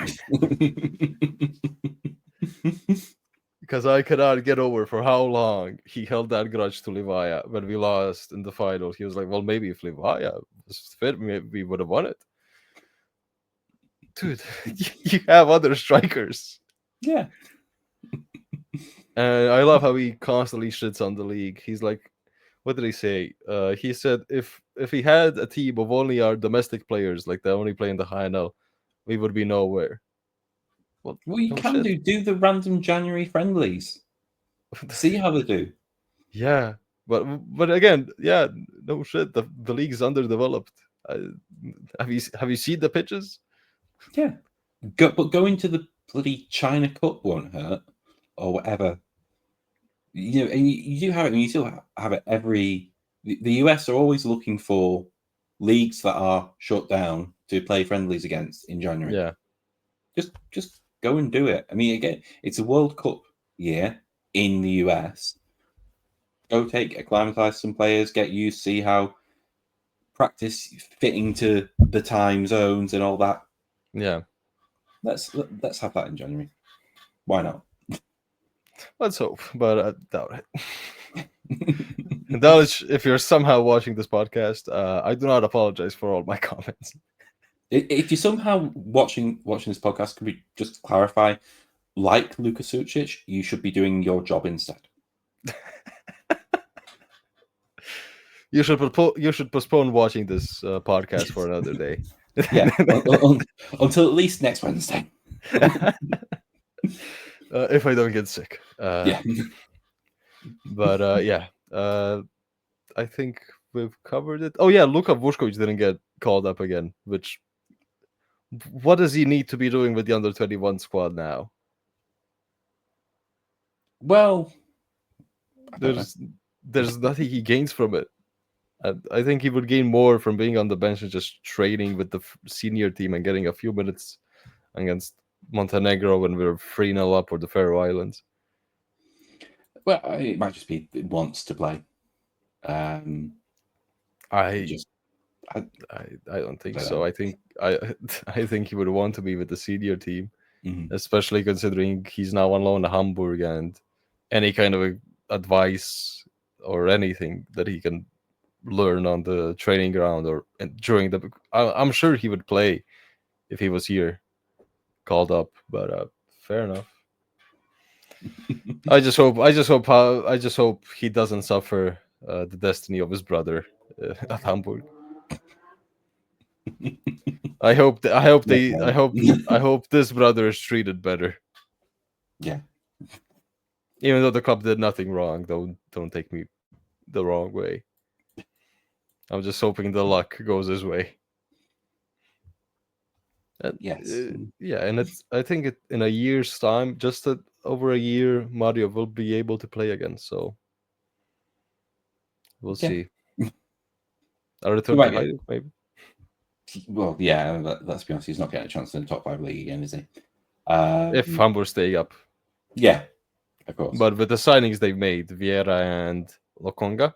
Because I cannot get over for how long he held that grudge to Livaya when we lost in the final. He was like, well, maybe if Livaya was fit, maybe we would have won it. Dude, you have other strikers. Yeah. And I love how he constantly shits on the league. He's like, what did he say? He said if he had a team of only our domestic players, like they only play in the HNL, we would be nowhere. Well, you can do the random January friendlies. See how they do. Yeah, but again, yeah, no shit. The league is underdeveloped. Have you seen the pitches? Yeah, but going to the bloody China Cup won't hurt, or whatever. And you do have it. You still have it every. The US are always looking for leagues that are shut down to play friendlies against in January. Yeah, just go and do it. I mean, again, it's a World Cup year in the US. Go acclimatize some players, get used, see how practice fitting to the time zones and all that. yeah. Let's have that in January. Why not? Let's hope, but I doubt it. Đalović, if you're somehow watching this podcast, I do not apologize for all my comments. If you're somehow watching this podcast, can we just clarify? Like Lukas Sucic, you should be doing your job instead. You should postpone watching this podcast for another day. Yeah, until at least next Wednesday. If I don't get sick. Yeah. But yeah, I think we've covered it. Oh yeah, Luka Vušković didn't get called up again. Which, what does he need to be doing with the under-21 squad now? Well, there's nothing he gains from it. I think he would gain more from being on the bench and just training with the senior team and getting a few minutes against Montenegro when we were 3-0 up, or the Faroe Islands. Well, it might just be he wants to play. I Just I don't think don't so. know. I think I think he would want to be with the senior team, Mhm. especially considering he's now on loan to Hamburg, and any kind of advice or anything that he can learn on the training ground or during the. I'm sure he would play if he was here, called up. But fair enough. I just hope he doesn't suffer the destiny of his brother at Hamburg. I hope I hope this brother is treated better. Yeah. Even though the club did nothing wrong, don't take me the wrong way. I'm just hoping the luck goes his way. Yes. Yeah, and I think in a year's time, just over a year, Mario will be able to play again. So we'll Yeah. see. A return might to get- Hajduk, maybe. Well, yeah. Let's be honest. He's not getting a chance in the top 5 league again, is he? If Hamburg stay up. Yeah, of course. But with the signings they've made, Vieira and Lokonga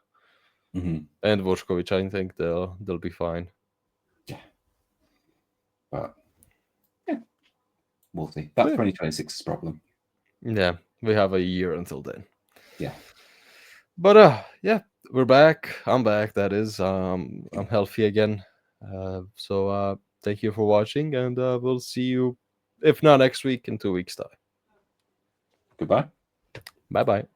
Mhm. and Vučković, I think they'll be fine. Yeah. But yeah, we'll see. That's 2026's problem. Yeah, we have a year until then. Yeah. But yeah, we're back. I'm back. That is, I'm healthy again. So thank you for watching, and we'll see you, if not next week, in 2 weeks' time. Goodbye. Bye bye.